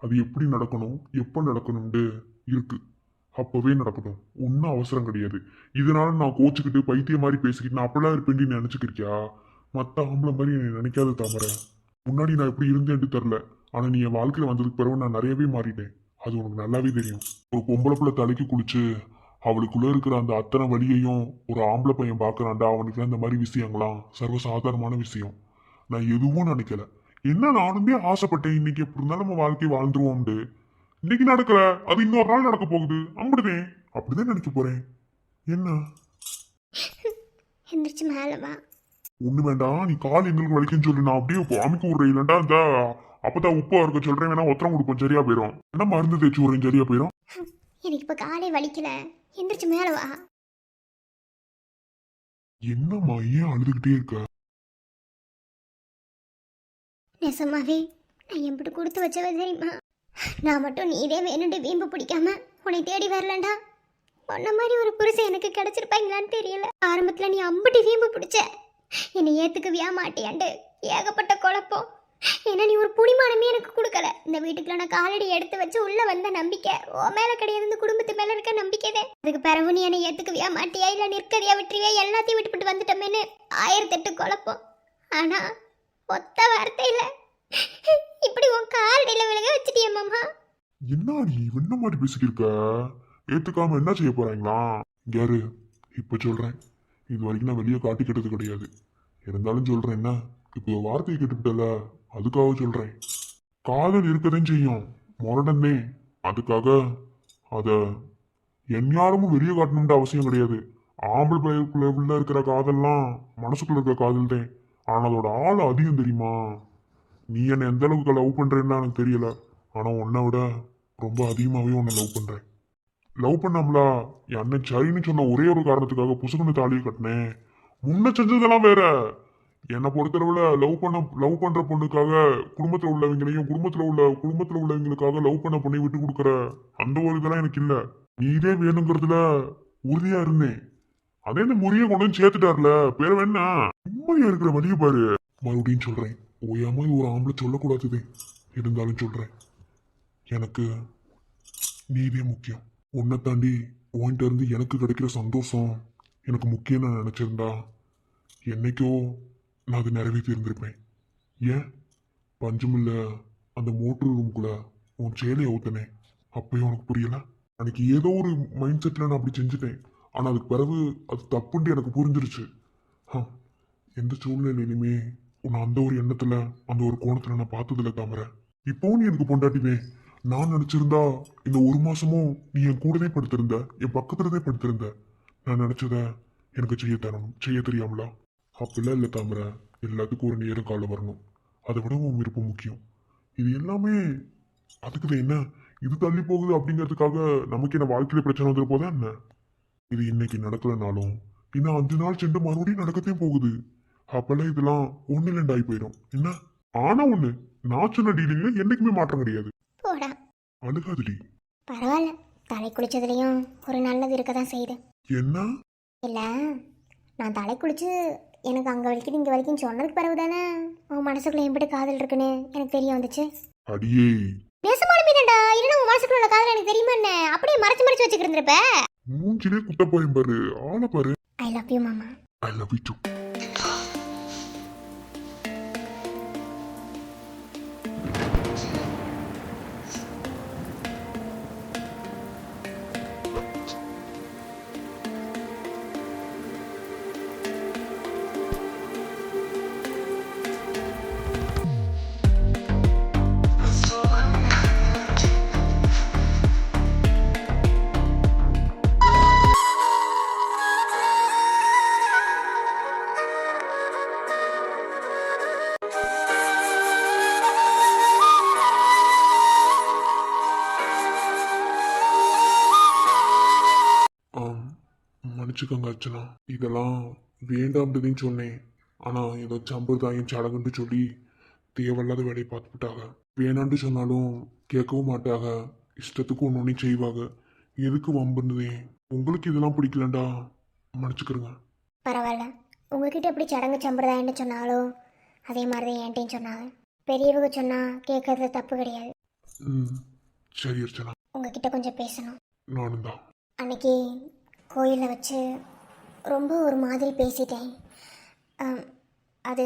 அது எப்படி நடக்கணும், எப்ப நடக்கணும்னு இருக்கு. அப்பவே நடக்கணும். ஒன்றும் அவசரம் கிடையாது. இதனால நான் கோச்சுக்கிட்டு பைத்திய மாதிரி பேசிக்கிட்டு நான் அப்படிலாம் இருப்பேன் நினைச்சுக்கிறியா? மற்ற ஆம்பளை மாதிரி என்னை நினைக்காத தாமரை. முன்னாடி நான் எப்படி இருந்தேன்னு தெரில. ஆனா நீ என் வாழ்க்கையில வந்ததுக்கு பிறகு நான் நிறையவே மாறிட்டேன். அது உனக்கு நல்லாவே தெரியும். ஒரு பொம்பளை பிள்ளை தலைக்கு குளிச்சு அவளுக்குள்ள இருக்கிற அந்த அத்தனை வழியையும் ஒரு ஆம்பளை பையன் பாக்குறான்டா. அவனுக்கு இந்த மாதிரி விஷயங்களாம் சர்வசாதாரணமான விஷயம். நான் எதுவும் நினைக்கல. என்ன நானுமே ஆசைப்பட்டேன் இன்னைக்கு எப்படி இருந்தாலும் நம்ம வாழ்க்கையை வாழ்ந்துருவோம்ண்டு. இன்னைக்கு நடக்கல, அது இன்னொரு நாள் நடக்க போகுது. அப்படிதான் நினைக்க போறேன். என்ன எந்திரிச்சு மேல வா. ஒண்ணு வேண்டாம், நீ கால் எங்களுக்கு வலிக்குன்னு சொல்லு. நான் அப்படியே அமைக்க விடுறேன். இல்லைண்டா இந்த அப்பதான் உப்பா இருக்க சொல்றேன். வேணா ஒத்தரம் கொடுப்போம், சரியா போயிடும். என்ன மருந்து தேய்ச்சி விடுறேன், சரியா போயிடும். எனக்கு இப்ப காலை வலிக்கல, எந்திரிச்சு மேல வா. என்னம்மா ஏன் அழுதுகிட்டே இருக்க? நெசமாவே நான் எப்படி கொடுத்து வச்சவ தெரியுமா? நான் மட்டும் நீதே வேணுண்டு வீம்பு பிடிக்காம உன்னை தேடி வரலண்டா, உன்ன மாதிரி ஒரு புருஷன் எனக்கு கிடைச்சிருப்பாங்களான்னு தெரியல. ஆரம்பத்துல நீ அம்புட்டி வீம்பு பிடிச்ச, என்னை ஏத்துக்கவியா மாட்டியாண்டு ஏகப்பட்ட குழப்பம். ஏன்னா நீ ஒரு புடிமானமே எனக்கு கொடுக்கல. இந்த வீட்டுக்குள்ள நான் காலடி எடுத்து வச்சு உள்ள வந்த நம்பிக்கை ஓ மேல கிடையாது, இந்த குடும்பத்து மேல இருக்க நம்பிக்கைதே. அதுக்கு பிறகு நீ என்னை ஏத்துக்கவியா மாட்டியா, இல்ல நிற்கதியா விட்டுருவியா, எல்லாத்தையும் விட்டுவிட்டு வந்துட்டோமேனு 1008 குழப்பம். ஆனா ஒத்த வார்த்தை இல்ல, இப்படி உன் காலடியில விலக வச்சுட்டிய மாமா. என்ன நீ என்ன மாதிரி பேசிக்கிருக்க? ஏத்துக்காம என்ன செய்ய போறாங்களா? யாரு இப்ப சொல்றேன். இது வரைக்கும் நான் வெளியே காட்டிக்கிட்டது கிடையாது. இருந்தாலும் சொல்றேன். என்ன இப்போ வார்த்தையை கேட்டுவிட்டல, அதுக்காக சொல்றேன். காதல் இருக்கதான் செய்யும், முரடனே. அதுக்காக அத எந்நேரமும் வெளியே காட்டணும்ன்ற அவசியம் கிடையாது. ஆம்பளை பையனுக்குள்ள உள்ள இருக்கிற காதல்லாம் மனசுக்குள்ள இருக்கிற காதல் தான். ஆனா அதோட ஆள் அதிகம் தெரியுமா? நீ என்னை எந்த அளவுக்கு லவ் பண்றேன்னு எனக்கு தெரியல. ஆனா உன்னை விட ரொம்ப அதிகமாவே உன்னை லவ் பண்றேன். லவ் பண்ணாமலா என் அண்ணன் சரின்னு சொன்ன ஒரே ஒரு காரணத்துக்காக புசுக்குன்னு தாலியை கட்டினேன். முன்ன செஞ்சதெல்லாம் வேற. என்னை பொறுத்தளவுல லவ் பண்ற பொண்ணுக்காக குடும்பத்துல உள்ளவங்களுக்காக லவ் பண்ண பொண்ணை விட்டு கொடுக்குற அந்த ஒரு இதெல்லாம் எனக்கு இல்ல. நீதே வேணுங்கிறதுல உறுதியா இருந்தேன். அதே இந்த முறையை கொண்டு வந்து சேர்த்துட்டார்ல, பேர வேணா உண்மையா இருக்கிற வழியை பாரு. மறுபடியும் சொல்றேன், ஓயாம ஒரு ஆம்பளை சொல்லக்கூடாது. இருந்தாலும் சொல்றேன், எனக்கு நீதே முக்கியம். உன்னை தாண்டி உன்கிட்ட இருந்து எனக்கு கிடைக்கிற சந்தோஷம் எனக்கு முக்கியம் நான் நினைச்சிருந்தா என்னைக்கோ நான் அது நிறைவேற்றி இருந்திருப்பேன். ஏன் பஞ்சமில்ல அந்த மோட்டர் ரூம்குள்ள உன் சேலையை ஊத்தினேன், அப்பயும் உனக்கு புரியல. அன்னைக்கு ஏதோ ஒரு மைண்ட் செட்டில் நான் அப்படி செஞ்சுட்டேன். ஆனால் அதுக்கு பிறகு அது தப்புன்ட்டு எனக்கு புரிஞ்சிருச்சு. எந்த சூழ்நிலையிலுமே உன்னை அந்த ஒரு எண்ணத்தில் அந்த ஒரு கோணத்தில் நான் பார்த்ததில்ல தாமரை. இப்போவும் நீ எனக்கு பொண்டாட்டிவே. நான் நினச்சிருந்தா இந்த ஒரு மாசமும் நீ என் கூடவே படுத்திருந்த, என் பக்கத்துலதே படுத்திருந்த. நான் நினச்சத எனக்கு செய்ய தெரியாமலா? அப்படிலாம் இல்லை தாமரை. எல்லாத்துக்கும் ஒரு நேரம் காலம் வரணும். அதை விட உன் விருப்பம் முக்கியம். இது எல்லாமே அதுக்குதான். என்ன இது தள்ளி போகுது அப்படிங்கிறதுக்காக நமக்கு என்ன வாழ்க்கையில பிரச்சனை வந்துட போதா என்ன? இது இன்னைக்கு நடக்கலனாலும் இன்னும் 5 நாள் சென்று மறுபடியும் நடக்கத்தையும் போகுது. அப்பெல்லாம் இதெல்லாம் ஒண்ணு ரெண்டு ஆகி போயிடும் என்ன? ஆனா ஒண்ணு, நான் சொன்ன டீலிங்ல என்னைக்குமே மாற்றம் கிடையாது. போடா. அழுகாதுடி. பரவாயில்ல, தலை குளிச்சதுலயும் ஒரு நல்லது இருக்க தான் செய்யுது. என்ன? இல்ல, நான் தலை குளிச்சு எனக்கு அங்க வலிக்குது இங்க வலிக்குன்னு சொன்னதுக்கு பிறகு தானே உன் மனசுக்குள்ள எப்படி காதல் இருக்குன்னு எனக்கு தெரிய வந்துச்சு. அடியே, பேசமாலுமே தான்டா, இல்லைன்னா உன் மனசுக்குள்ள உள்ள காதல் எனக்கு தெரியுமா என்ன? அப்படியே மறைச்சு மறைச்சு வச்சுக்கிட்டு இருந்திருப்ப. மூஞ்சிலே குத்த போயும் பாரு, ஆளை பாரு. ஐ லவ் யூ மாமா. I love you too. மன்னிச்சுக்கோங்க அர்ச்சனா, இதெல்லாம் வேண்டாம்னு சொன்னேன். ஆனா ஏதோ சம்பிரதாயம் சடங்குன்னு சொல்லி தேவையில்லாத வேலையை பார்த்துட்டாங்க. வேணான்னு சொன்னாலும் கேட்கவும் மாட்டாங்க, இஷ்டத்துக்கு ஒன்று ஒன்றையும் செய்வாங்க. எதுக்கு வம்புன்னதே? உங்களுக்கு இதெல்லாம் பிடிக்கலண்டா, மன்னிச்சுக்கிறேங்க. பரவாயில்ல, உங்ககிட்ட எப்படி சடங்கு சம்பிரதாயம்னு சொன்னாலும் அதே மாதிரி தான் என்கிட்டையும் சொன்னாங்க. பெரியவங்க சொன்னா கேட்கறது தப்பு கிடையாது. ம், சரி அர்ச்சனா. உங்ககிட்ட கொஞ்சம் பேசணும். நானும் தான். அன்னைக்கு கோயிலில் வச்சு ரொம்ப ஒரு மாதிரி பேசிட்டேன். அது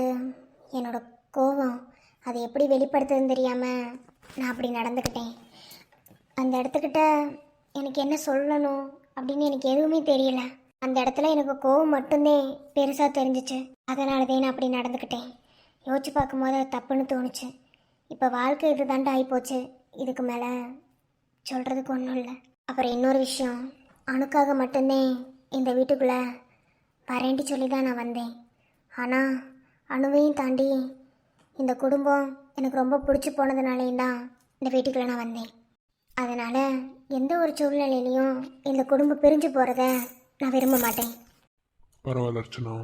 என்னோட கோபம், அதை எப்படி வெளிப்படுத்துறதுன்னு தெரியாமல் நான் அப்படி நடந்துக்கிட்டேன். அந்த இடத்துக்கிட்ட எனக்கு என்ன சொல்லணும் அப்படின்னு எனக்கு எதுவுமே தெரியல. அந்த இடத்துல எனக்கு கோபம் மட்டும்தான் பெருசாக தெரிஞ்சிச்சு. அதனால தான் நான் அப்படி நடந்துக்கிட்டேன். யோசிச்சு பார்க்கும்போது அது தப்புன்னு தோணுச்சு. இப்போ வாழ்க்கை இது தாண்டா ஆகிப்போச்சு. இதுக்கு மேலே சொல்கிறதுக்கு ஒன்றும் இல்லை. அப்புறம் இன்னொரு விஷயம், அணுக்காக மட்டும்தான் இந்த வீட்டுக்குள்ளே வரேன்ட்டு சொல்லி தான் நான் வந்தேன். ஆனால் அணுவையும் தாண்டி இந்த குடும்பம் எனக்கு ரொம்ப பிடிச்சி போனதுனாலேயும் தான் இந்த வீட்டுக்குள்ளே நான் வந்தேன். அதனால் எந்த ஒரு சூழ்நிலையிலையும் இந்த குடும்பம் பிரிஞ்சு போகிறத நான் விரும்ப மாட்டேன். பரவாயில்ல அர்ச்சனா,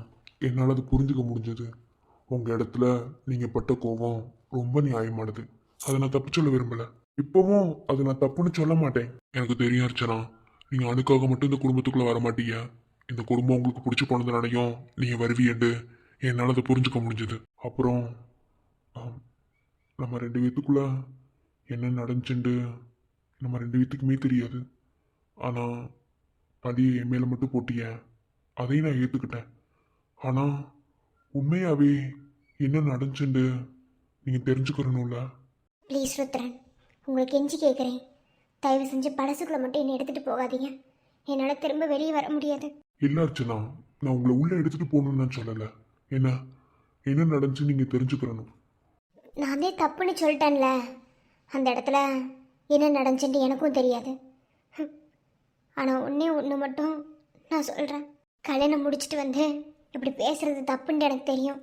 என்னால் அது புரிஞ்சுக்க முடிஞ்சது. உங்கள் இடத்துல நீங்கள் பட்ட கோபம் ரொம்ப நியாயமானது. அதை நான் தப்பு சொல்ல விரும்பலை. இப்போவும் அது நான் தப்புன்னு சொல்ல மாட்டேன். எனக்கு தெரியும் அர்ச்சனா, நீங்கள் அணுக்காக மட்டும் இந்த குடும்பத்துக்குள்ளே வர மாட்டீங்க. இந்த குடும்பம் உங்களுக்கு பிடிச்சி போனதுனாலையும் நீங்கள் வருவீண்டு என்னால் அதை புரிஞ்சுக்க முடிஞ்சது. அப்புறம் நம்ம 2 பேத்துக்குள்ள என்ன நடந்துச்சுண்டு நம்ம 2 பேத்துக்குமே தெரியாது. ஆனால் பழியை என் மேலே மட்டும் போட்டிய, அதையும் நான் ஏற்றுக்கிட்டேன். ஆனால் உண்மையாகவே என்ன நடந்துச்சுண்டு நீங்கள் தெரிஞ்சுக்கிறணும்ல. ப்ளீஸ் ருத்ரன், உங்களுக்கு கெஞ்சி கேட்குறேன், தயவு செஞ்சு பழசுக்குள்ளே மட்டும் என்னை எடுத்துகிட்டு போகாதீங்க. என்னால் திரும்ப வெளியே வர முடியாது. இல்லை அர்ச்சனா, நான் உங்களை உள்ளே எடுத்துகிட்டு போகணுன்னு நான் சொல்லலை. என்ன நடந்துச்சு நீங்கள் தெரிஞ்சுக்கிறணும். நானே தப்புன்னு சொல்லிட்டேன்ல. அந்த இடத்துல என்ன நடந்துச்சுன்னு எனக்கும் தெரியாது. ஆனால் ஒன்று மட்டும் நான் சொல்கிறேன். கல்யாணம் முடிச்சுட்டு வந்து இப்படி பேசுறது தப்புன்னு எனக்கு தெரியும்.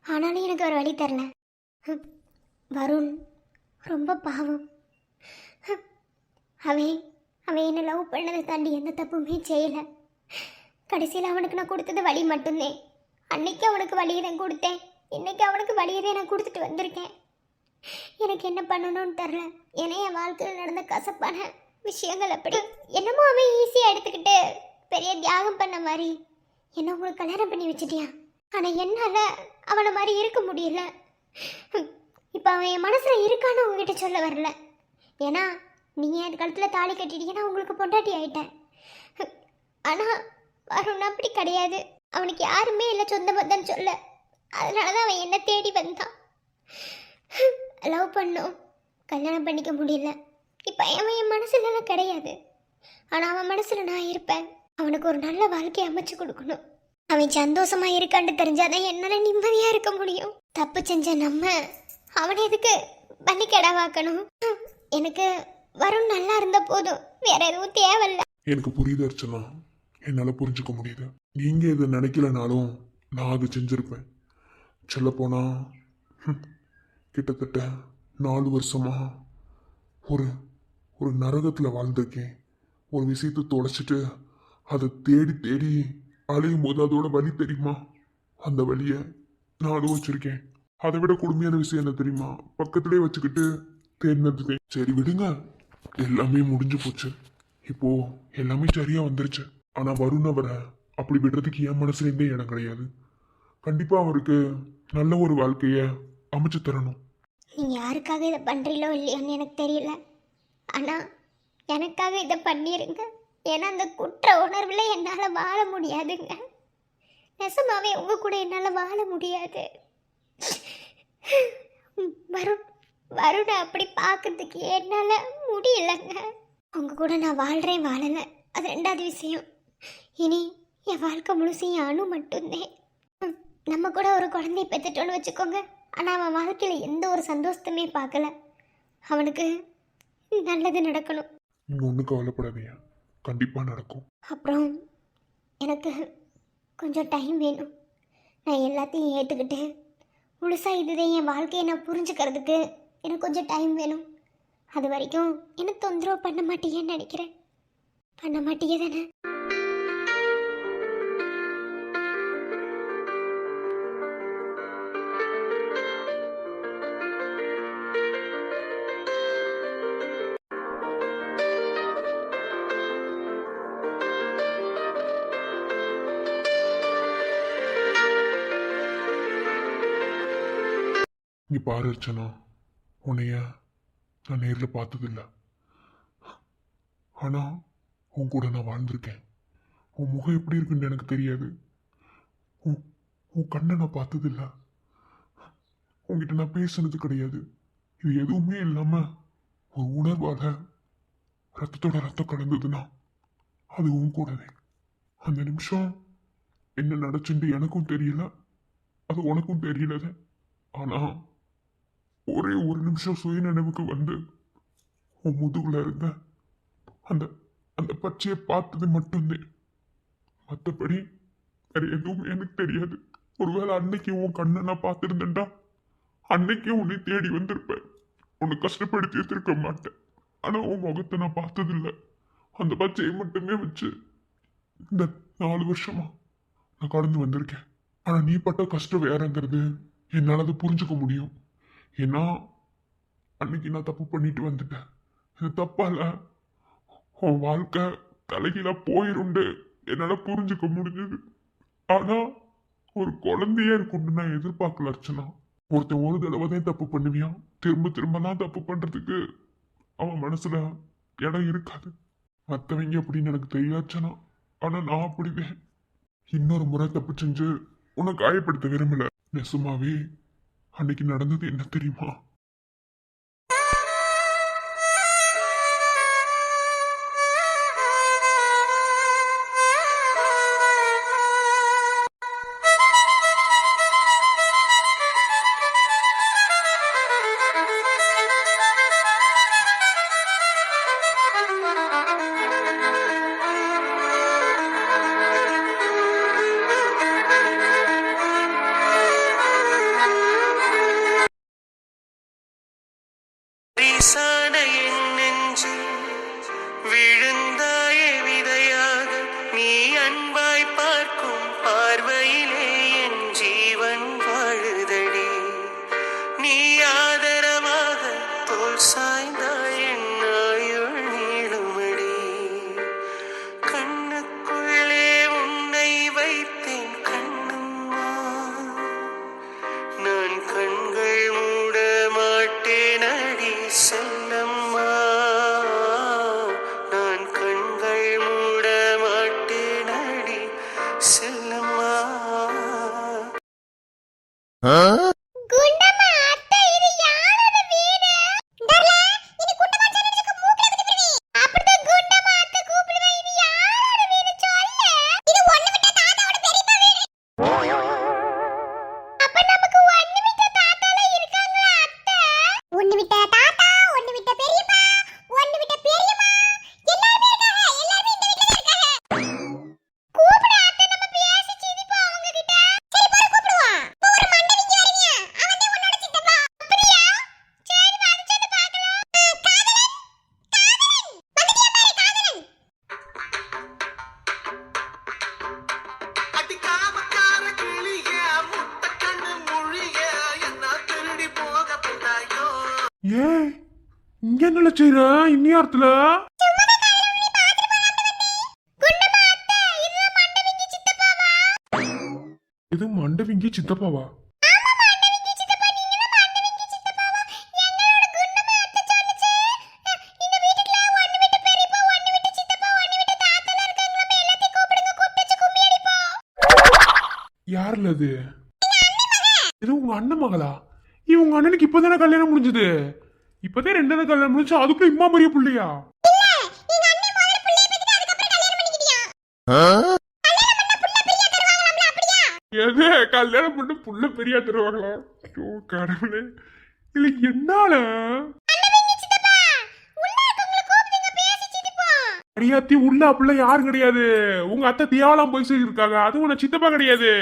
ஆனாலும் எனக்கு ஒரு வழி தரல. வருண் ரொம்ப பாவம். அவன் என்னை லவ் பண்ணதை தாண்டி எந்த தப்புமே செய்யலை. கடைசியில் அவனுக்கு நான் கொடுத்தது வழி மட்டும்தான். அன்னைக்கு அவனுக்கு வழியை நான் கொடுத்தேன், இன்னைக்கு அவனுக்கு வழியதே நான் கொடுத்துட்டு வந்திருக்கேன். எனக்கு என்ன பண்ணணும்னு தெரில. ஏன்னா என் வாழ்க்கையில் நடந்த கசப்பான விஷயங்கள் அப்படி என்னமோ அவன் ஈஸியாக எடுத்துக்கிட்டு பெரிய தியாகம் பண்ண மாதிரி என்ன உங்களுக்கு கல்யாணம் பண்ணி வச்சுட்டியா. ஆனால் என்னால் அவனை மாதிரி இருக்க முடியல. இப்போ அவன் என் மனசில் இருக்கான்னு உங்ககிட்ட சொல்ல வரல. ஏன்னா நீங்கள் அந்த காலத்தில் தாலி கட்டிட்டீங்கன்னா உங்களுக்கு பொண்டாட்டி ஆயிட்டேன். ஆனால் வருண் அப்படி கிடையாது. அவனுக்கு யாருமே இல்லை சொந்த பந்தன்னு சொல்ல. அதனால தான் அவன் என்ன தேடி வந்தான். லவ் பண்ணோம், கல்யாணம் பண்ணிக்க முடியல. இப்போ அவன் என் மனசுலலாம் கிடையாது. ஆனால் அவன் மனசில் நான் இருப்பேன். அவனுக்கு ஒரு நல்ல வாழ்க்கையை அமைச்சு கொடுக்கணும். அவன் சந்தோஷமா இருக்கான்னு தெரிஞ்சாதான் என்னால் நிம்மதியாக இருக்க முடியும். தப்பு செஞ்ச நம்ம அவனை எதுக்கு பள்ளிக்கடாவாக்கணும்? எனக்கு வருண் நல்லா இருந்த போதும், வேற எதுவும் தேவையில்ல. எனக்கு புரியுது அர்ச்சனா, என்னால் புரிஞ்சுக்க முடியுது. நீங்கள் இதை நினைக்கலனாலும் நான் அதை செஞ்சுருப்பேன். சொல்லப்போனால் கிட்டத்தட்ட 4 வருஷமா ஒரு ஒரு நரகத்துல வாழ்ந்திருக்கேன். ஒரு விஷயத்தை தொலைச்சிட்டு அதை தேடி தேடி அலையும் போது அதோட வலி தெரியுமா? அந்த வலியை நான் அனுபவிச்சிருக்கேன். அதை விட கொடுமையான விஷயம் என்ன தெரியுமா? பக்கத்திலே வச்சுக்கிட்டு தேடினது. சரி விடுங்க, எல்லாமே முடிஞ்சு போச்சு. இப்போ எல்லாமே சரியா வந்துருச்சு. ஆனா வருண் அவரை அப்படி விடுறதுக்கு என் மனசுலேருந்தே இடம் கிடையாது. கண்டிப்பா அவருக்கு நல்ல ஒரு வாழ்க்கைய அமைச்சு தரணும். நீங்க யாருக்காக இதை பண்றீங்களோ இல்லையோன்னு எனக்கு தெரியல, ஆனா எனக்காக இதை பண்ணிருங்க. ஏன்னா அந்த குற்ற உணர்வுல என்னால வாழ முடியாதுங்க. நெசமாவே உங்க கூட என்னால வாழ முடியாது. வருணை அப்படி பார்க்கறதுக்கு என்னால முடியலங்க. உங்க கூட நான் வாழ்றேன் வாழல அது ரெண்டாவது விஷயம். இனி என் வாழ்க்கை முழுசும் என் அணு மட்டும்தான். நம்ம கூட ஒரு குழந்தைய பெற்றுட்டோன்னு வச்சுக்கோங்க, ஆனால் அவன் வாழ்க்கையில் எந்த ஒரு சந்தோஷத்தையுமே பார்க்கல. அவனுக்கு நல்லது நடக்கணும். நீங்க ஒன்றும் கவலைப்படாதீங்க, கண்டிப்பா நடக்கும். அப்புறம் எனக்கு கொஞ்சம் டைம் வேணும். நான் எல்லாத்தையும் ஏற்றுக்கிட்டு முழுசாக இதுதான் என் வாழ்க்கையை நான் புரிஞ்சுக்கிறதுக்கு எனக்கு கொஞ்சம் டைம் வேணும். அது வரைக்கும் என்ன தொந்தரவு பண்ண மாட்டீங்கன்னு நினைக்கிறேன். பண்ண மாட்டீங்க தானே? இங்க பாரு அர்ச்சனா, உன்னைய நான் நேரில் பார்த்ததில்ல. ஆனா உன் கூட நான் வாழ்ந்திருக்கேன். உன் முகம் எப்படி இருக்குன்னு எனக்கு தெரியாது. உன் உன் கண்ணை நான் பார்த்ததில்ல. உன்கிட்ட நான் பேசுனது கிடையாது. இது எதுவுமே இல்லாம ஒரு உணர்வால ரத்தத்தோட ரத்தம் கலந்ததுன்னா அது உன் கூடவே. அந்த நிமிஷம் என்ன நடச்சுட்டு எனக்கும் தெரியல, அது உனக்கும் தெரியல. ஆனா ஒரே ஒரு நிமிஷம் சுயநினைவுக்கு வந்து உன் முதுகுல இருந்த அந்த அந்த பச்சையை பார்த்தது மட்டும்தான். மற்றபடி வேற எதுவுமே எனக்கு தெரியாது. ஒருவேளை அன்னைக்கு உன் கண்ணை நான் பார்த்துருந்தேன்டா, அன்னைக்கே உன்னை தேடி வந்திருப்பேன். உன்னை கஷ்டப்படுத்தி வச்சிருக்க மாட்டேன். ஆனா உன் முகத்தை நான் பார்த்ததில்லை. அந்த பச்சையை மட்டுமே வச்சு இந்த 4 வருஷமா நான் கடந்து வந்திருக்கேன். ஆனா நீ பட்ட கஷ்டம் வேறங்கிறது என்னால் அதை புரிஞ்சுக்க முடியும். ஏன்னா அன்னைக்கு நான் தப்பு பண்ணிட்டு வந்துட்டேன். இது தப்பால உன் வாழ்க்கை தலைகீழா போயிருண்டு என்னால புரிஞ்சுக்க முடிஞ்சது. ஆனா ஒரு குழந்தைய இருக்குன்னு நான் எதிர்பார்க்கல அர்ச்சனா. ஒருத்தன் ஒரு தடவை தான் தப்பு பண்ணுவியான், திரும்ப திரும்பலாம் தப்பு பண்றதுக்கு அவன் மனசுல இடம் இருக்காது. மற்றவங்க அப்படின்னு எனக்கு தெரியல அர்ச்சனா. ஆனா நான் அப்படிதான். இன்னொரு முறை தப்பு செஞ்சு உன்னை காயப்படுத்த விரும்பல. நெசமாவே அன்னைக்கு நடந்தது என்ன தெரியுமா? பரிசான என் நெஞ்சில் விழுந்தாய விதையாக நீ அன்பாய் பார்க்கும் பார்வையிலே என் ஜீவன் வாழுதடி. நீ ஆதரவாக தோல் சாய்ந்தாய் என் ஆயுள் நீளுமடி. கண்ணுக்குள்ளே உன்னை வைத்தேன் கண்ணம்மா, நான் கண்கள் மூட மாட்டேன் அடி செல்லம்மா. நான் கண்கள் மூட மாட்டேன் அடி செல்லம்மா. குண்டம்மா அத்தை, இது யாரோட வீடு? இந்தல, இது குண்டம்மா சொல்றதுக்கு மூக்குல விட்டுறீ. அப்படிதான் குண்டம்மா அத்தை கூப்பிடுவேன். இது யாரோட வீடு சொல்லு. இது ஒண்ணு விட்ட தாத்தாவோட பெரியப்பா வீடு. அப்ப நமக்கு ஒண்ணு விட்ட தாத்தால இருக்காங்களா அத்தை? ஒண்ணு விட்ட தாத்தா, ஒண்ணு விட்ட பெரியப்பா, ஒண்ணு விட்ட பெரியம்மா, எல்லாரும் இருக்காங்க. எல்லாரும் இந்த வீட்ல தான் இருக்காங்க. கூப்பிடு அத்தை, நம்ம பேசி சிரிப்போம் அவங்க கிட்ட. சரி போய் கூப்பிடுவோம். இப்போ ஒரு மண்டை விக்கி வரீங்க, அவன் தான் ஏன் இங்க என்ன செய்யற இந்நேரத்துல? இது மண்டவிங்கி சித்தப்பாவா? யாருல அது? இது உங்க அண்ணன் மகளா? உங்க அண்ணனுக்கு இப்பதானே கல்யாணம் முடிஞ்சது. இப்பதான் ரெண்டாவது கல்யாணம் முடிஞ்சு அதுக்குள்ள இம்மா பெரிய புள்ளையா? எது கல்யாணம் பண்ண புள்ள பெரியா தருவாங்களா? ஐயோ கடவுளே, இல்ல என்னால அரியாத்தி உள்ள அப்படிலாம் யாரும் கிடையாது. உங்க அத்தை தியாவலாம் போய் இருக்காங்க. அது உன சித்தப்பா கிடையாது.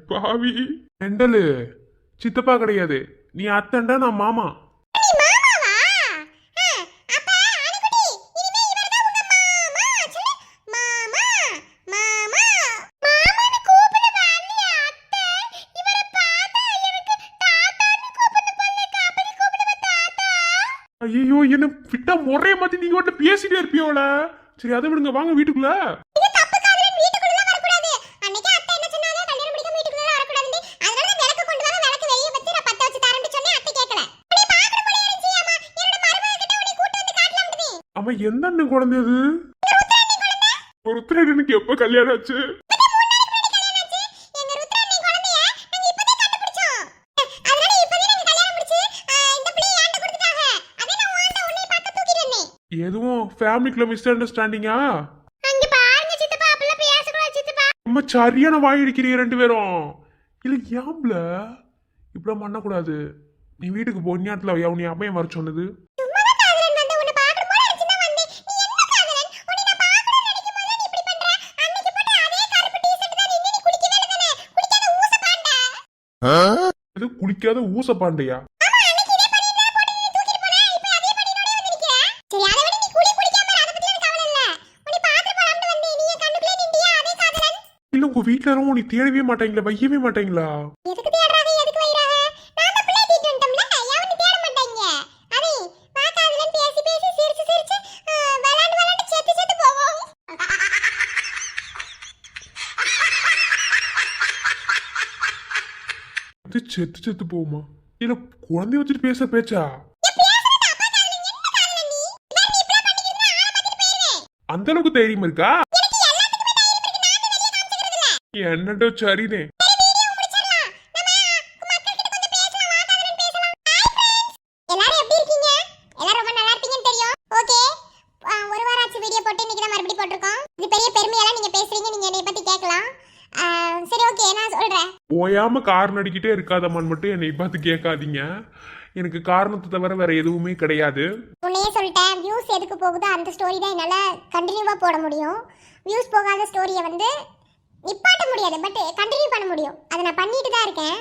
பாவி ரெண்டலு சித்தப்பா கிடையாது. நீ அத்தன்டா நான் மாமா. ஐயோ என்ன விட்டா முறைய மாத்தி நீங்க வந்து பேசிட்டே இருப்பியோல. சரி அதை விடுங்க, வாங்க வீட்டுக்குள்ள. அம்மா எந்த அண்ணன் குழந்தை அது? ஒரு ருத்ரனுக்கு எப்ப கல்யாணம் ஆச்சு? எதுவும் ஃபேமிலிக்குள்ள மிஸ் அண்டர்ஸ்டாண்டிங்கா? அம்மா சரியான வாய் அடிக்கிறீங்க ரெண்டு பேரும். இல்ல ஏம்ல இப்படி பண்ணக்கூடாது. நீ வீட்டுக்கு போ. நேரத்துல உன்னை அப்பையன் வர சொன்னது. இது குளிக்காத ஊச பாண்டையா? இல்ல உங்க வீட்டுல யாரும் உன்னை தேடவே மாட்டாங்களா, வையவே மாட்டாங்களா? செத்து செத்து போகுமா? இல்ல குழந்தைய வச்சுட்டு பேச பேச்சா? அந்த அளவுக்கு தைரியம் இருக்கா? என்னடோ சரிதே. ஓயாம காரணம் அடிக்கிட்டே இருக்காதம்மான்னு மட்டும் என்னை பார்த்து கேட்காதீங்க. எனக்கு காரணத்தை தவிர வேற எதுவுமே கிடையாது. உன்னையே சொல்லிட்டேன், வியூஸ் எதுக்கு போகுதோ அந்த ஸ்டோரி தான் என்னால கண்டினியூவா போட முடியும். வியூஸ் போகாத ஸ்டோரியை வந்து நிப்பாட்ட முடியாது, பட் கண்டினியூ பண்ண முடியும். அதை நான் பண்ணிட்டு தான் இருக்கேன்.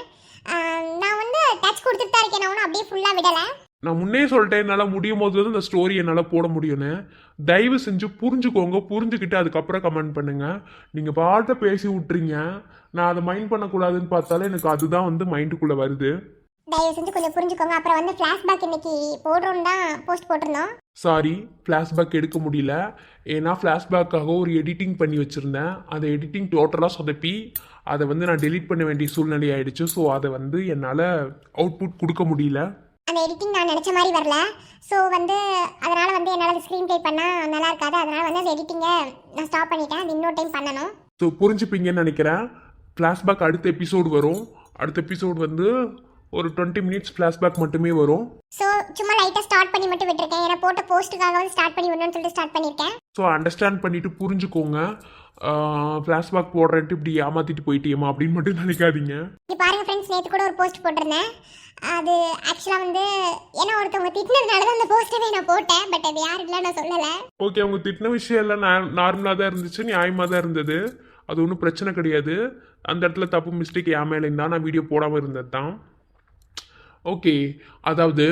நான் வந்து டச் கொடுத்துட்டு தான் இருக்கேன். நான் ஒன்றும் அப்படியே ஃபுல்லா விடல. நான் முன்னே சொல்லிட்டேன் என்னால் முடியும் போது இந்த ஸ்டோரி என்னால் போட முடியும்னு. தயவு செஞ்சு புரிஞ்சுக்கோங்க. புரிஞ்சுக்கிட்டு அதுக்கப்புறம் கமெண்ட் பண்ணுங்க. நீங்கள் பாட்ட பேசி விட்டுறீங்க. நான் அதை மைண்ட் பண்ணக்கூடாதுன்னு பார்த்தாலும் எனக்கு அதுதான் வந்து மைண்டுக்குள்ளே வருது. தயவு செஞ்சு கொஞ்சம் புரிஞ்சுக்கோங்க. அப்புறம் வந்து ஃப்ளாஷ்பேக் இன்னைக்கு போடுறோம் தான் போஸ்ட் போட்டிருந்தோம். சாரி, ஃப்ளாஷ்பேக் எடுக்க முடியல. ஏன்னா ஃப்ளாஷ்பேக்காக ஒரு எடிட்டிங் பண்ணி வச்சுருந்தேன். அந்த எடிட்டிங் டோட்டலாக சொதப்பி அதை வந்து நான் டெலீட் பண்ண வேண்டிய சூழ்நிலை ஆயிடுச்சு. ஸோ அதை வந்து என்னால் அவுட்புட் கொடுக்க முடியல. அந்த எடிட்டிங் நான் நினச்ச மாதிரி வரல. ஸோ வந்து அதனால் வந்து என்னால் ஸ்க்ரீன் ப்ளே பண்ணால் நல்லா இருக்காது. அதனால் வந்து அந்த எடிட்டிங்கை நான் ஸ்டாப் பண்ணிட்டேன். அது இன்னொரு டைம் பண்ணணும். ஸோ புரிஞ்சுப்பீங்கன்னு நினைக்கிறேன். ஃப்ளாஷ்பேக் அடுத்த எபிசோடு வரும். அடுத்த எபிசோடு வந்து ஒரு 20 மினிட்ஸ் ஃப்ளாஷ்பேக் மட்டுமே வரும். ஸோ சும்மா லைட்டாக ஸ்டார்ட் பண்ணி மட்டும் விட்டுருக்கேன். ஏன்னா போட்ட போஸ்ட்டுக்காக ஸ்டார்ட் பண்ணி விடணும்னு சொல்லிட்டு ஸ்டார்ட் பண்ணியிருக்கேன். ஸோ அண்டர்ஸ்டாண்ட் பண்ணிட்டு புரிஞ்சுக்கோங்க. ஃப்ளாஷ்பேக் போடுறேன்ட்டு இப்படி ஏமாத்திட்டு போயிட்டியம்மா அப்படின்னு மட்டும் நினைக்காதீங்க. இது பாருங்க ஃப்ரெண்ட்ஸ், நேற்று கூட ஒரு போஸ்ட் போட்டிருந்தேன். அது ஆக்சுவலாக வந்து ஏன்னா ஒருத்தவங்க திட்டினதுனால தான் அந்த போஸ்ட்டவே நான் போட்டேன். பட் அது யார் இல்லை நான் சொல்லலை. ஓகே, அவங்க திட்டின விஷயம் எல்லாம் நார்மலாக தான் இருந்துச்சு, நியாயமாக தான் இருந்தது. அது ஒன்றும் பிரச்சனை கிடையாது. அந்த இடத்துல தப்பு மிஸ்டேக் என் மேலே இருந்தால் நான் வீடியோ போடாமல் இருந்தது தான். ஓகே, அதாவது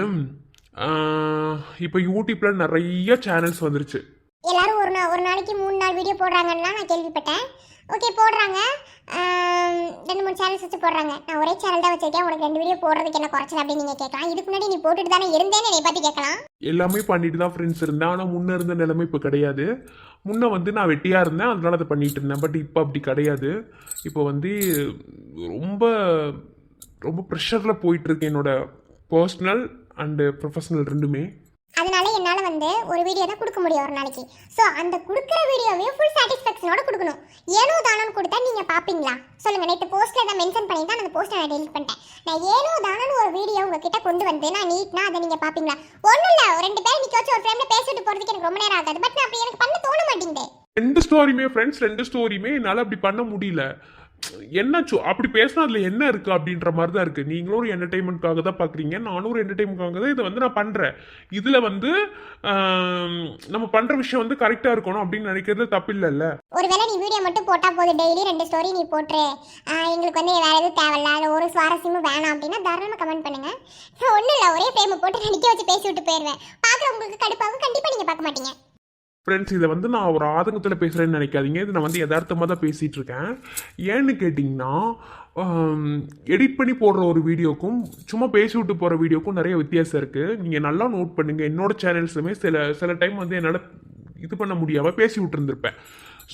இப்போ யூடியூப்பில் நிறைய சேனல்ஸ் வந்துருச்சு. எல்லாரும் ஒரு நாளைக்கு 3-4 வீடியோ போடுறாங்கன்னா நான் கேள்விப்பட்டேன். ஓகே போடுறாங்க. 2-3 சேனல்ஸ் வச்சு போடுறாங்க. நான் ஒரே சேனல் தான் வச்சிருக்கேன், உனக்கு 2 வீடியோ போடுறதுக்கு என்ன குறைச்சல் அப்படின்னு நீங்கள் கேட்கலாம். இதுக்கு முன்னாடி நீ போட்டுட்டு தானே இருந்தேன்னு என்னை பார்த்து கேட்கலாம். எல்லாமே பண்ணிட்டு தான் ஃப்ரெண்ட்ஸ் இருந்தேன். ஆனால் முன்ன இருந்த நிலைமை இப்போ கிடையாது. முன்ன வந்து நான் வெட்டியாக இருந்தேன், அதனால அதை பண்ணிட்டு இருந்தேன். பட் இப்போ அப்படி கிடையாது. இப்போ வந்து ரொம்ப ரொம்ப ப்ரெஷரில் போயிட்டுருக்கு என்னோட பர்சனல் அண்டு ப்ரொஃபஷனல் ரெண்டுமே. அதனால என்னால் வந்து ஒரு வீடியோ தான் கொடுக்க முடியும் ஒரு நாளைக்கு. ஸோ அந்த கொடுக்குற வீடியோவையும் ஃபுல் சாட்டிஸ்ஃபேக்ஷனோட கொடுக்கணும். ஏனோ தானோன்னு கொடுத்தா நீங்கள் பார்ப்பீங்களா சொல்லுங்கள்? நேற்று போஸ்ட்டில் தான் மென்ஷன் பண்ணி தான் அந்த போஸ்ட்டை நான் டெலிட் பண்ணிட்டேன். நான் ஏனோ தானோன்னு ஒரு வீடியோ உங்ககிட்ட கொண்டு வந்து நான் நீட்னா அதை நீங்கள் பார்ப்பீங்களா? ஒன்றும் இல்லை, ஒரு 2 பேர் நிற்க வச்சு ஒரு ஃப்ரேமில் பேசிட்டு போகிறதுக்கு எனக்கு ரொம்ப நேரம் ஆகாது. பட் நான் அப்படி எனக்கு பண்ண தோண மாட்டேங்குது. 2 ஸ்டோரியுமே ஃப்ரெண்ட்ஸ், 2 ஸ்டோரியுமே என்னால் அப்படி பண்ண முடியல. என்ன அப்படி பேசினா அதில் என்ன இருக்குது அப்படின்ற மாதிரி தான் இருக்குது. நீங்களும் ஒரு என்டர்டெயின்மெண்ட்காக தான் பார்க்குறீங்க, நானும் ஒரு என்டர்டெயின்மெண்ட்காக தான் இதை வந்து நான் பண்ணுறேன். இதில் வந்து நம்ம பண்ணுற விஷயம் வந்து கரெக்டாக இருக்கணும் அப்படின்னு நினைக்கிறது தப்பு இல்லைல்ல. ஒருவேளை நீ வீடியோ மட்டும் போட்டால் போதும், டெய்லி 2 ஸ்டோரி நீ போட்டுரு, எங்களுக்கு வந்து வேறு எதுவும் தேவையில்ல, அது ஒரு சுவாரஸ்யமும் வேணாம் அப்படின்னா தாராளமாக கமெண்ட் பண்ணுங்கள். ஒன்றும் இல்லை, ஒரே ஃப்ரேமை போட்டு நான் நிற்க வச்சு பேசி விட்டு போயிடுவேன். பார்க்குறவங்களுக்கு கடுப்பாகவும் கண்டிப்பாக நீங்கள் பார்க்க மாட்டீங்க. ஃப்ரெண்ட்ஸ், இதை வந்து நான் ஒரு ஆதங்கத்தில் பேசுகிறேன்னு நினைக்காதீங்க. இது நான் வந்து யதார்த்தமாக தான் பேசிகிட்டு இருக்கேன். ஏன்னு கேட்டிங்கன்னா, எடிட் பண்ணி போடுற ஒரு வீடியோக்கும் சும்மா பேசி விட்டு போகிற வீடியோக்கும் நிறைய வித்தியாசம் இருக்குது. நீங்கள் நல்லா நோட் பண்ணுங்கள். என்னோட சேனல்ஸுமே சில டைம் வந்து என்னால் இது பண்ண முடியாமல் பேசி விட்டுருந்துருப்பேன்.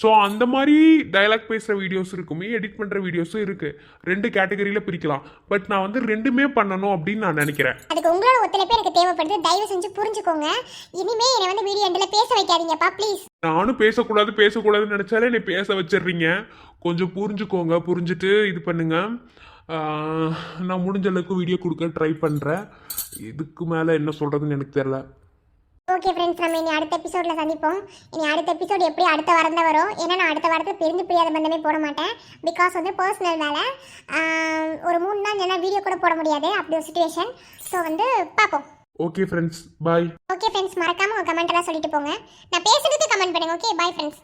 ஸோ அந்த மாதிரி டயலாக் பேசுகிற வீடியோஸ் இருக்குமே, எடிட் பண்ணுற வீடியோஸும் இருக்குது. 2 கேட்டகரியில் பிரிக்கலாம். பட் நான் வந்து 2மே பண்ணணும் அப்படின்னு நான் நினைக்கிறேன். அதுக்கு உங்களோட ஒத்துழைப்பு எனக்கு தேவைப்படுது. தயவு செஞ்சு புரிஞ்சுக்கோங்க. இனிமே என்னை வந்து வீடியோ எண்டில் பேச வைக்காதீங்கப்பா ப்ளீஸ். நானும் பேசக்கூடாதுன்னு நினச்சாலே என்னை பேச வச்சிடுறீங்க. கொஞ்சம் புரிஞ்சுக்கோங்க. புரிஞ்சுட்டு இது பண்ணுங்க. நான் முடிஞ்ச அளவுக்கு வீடியோ கொடுக்க ட்ரை பண்ணுறேன். இதுக்கு மேலே என்ன சொல்கிறதுன்னு எனக்கு தெரியல. ஓகே ஃப்ரெண்ட்ஸ், நம்ம இனி அடுத்த எபிசோடில் சந்திப்போம். இனி அடுத்த எபிசோட் எப்படி அடுத்த வாரம் தான் வரும். ஏன்னா நான் அடுத்த வாரத்தில் பிரிஞ்சு பிரியாத பந்தமே போட மாட்டேன். பிகாஸ் வந்து பர்சனல் வேலை. ஒரு 3 நாள் என்ன வீடியோ கூட போட முடியாது, அப்படி ஒரு சுச்சுவேஷன். ஸோ வந்து பார்ப்போம். ஓகே ஃப்ரெண்ட்ஸ், பாய். ஓகே ஃப்ரெண்ட்ஸ், மறக்காமல் உங்கள் கமெண்ட் எல்லாம் சொல்லிட்டு போங்க. நான் பேசுறதுக்கு கமெண்ட் பண்ணுங்க. Okay, bye friends.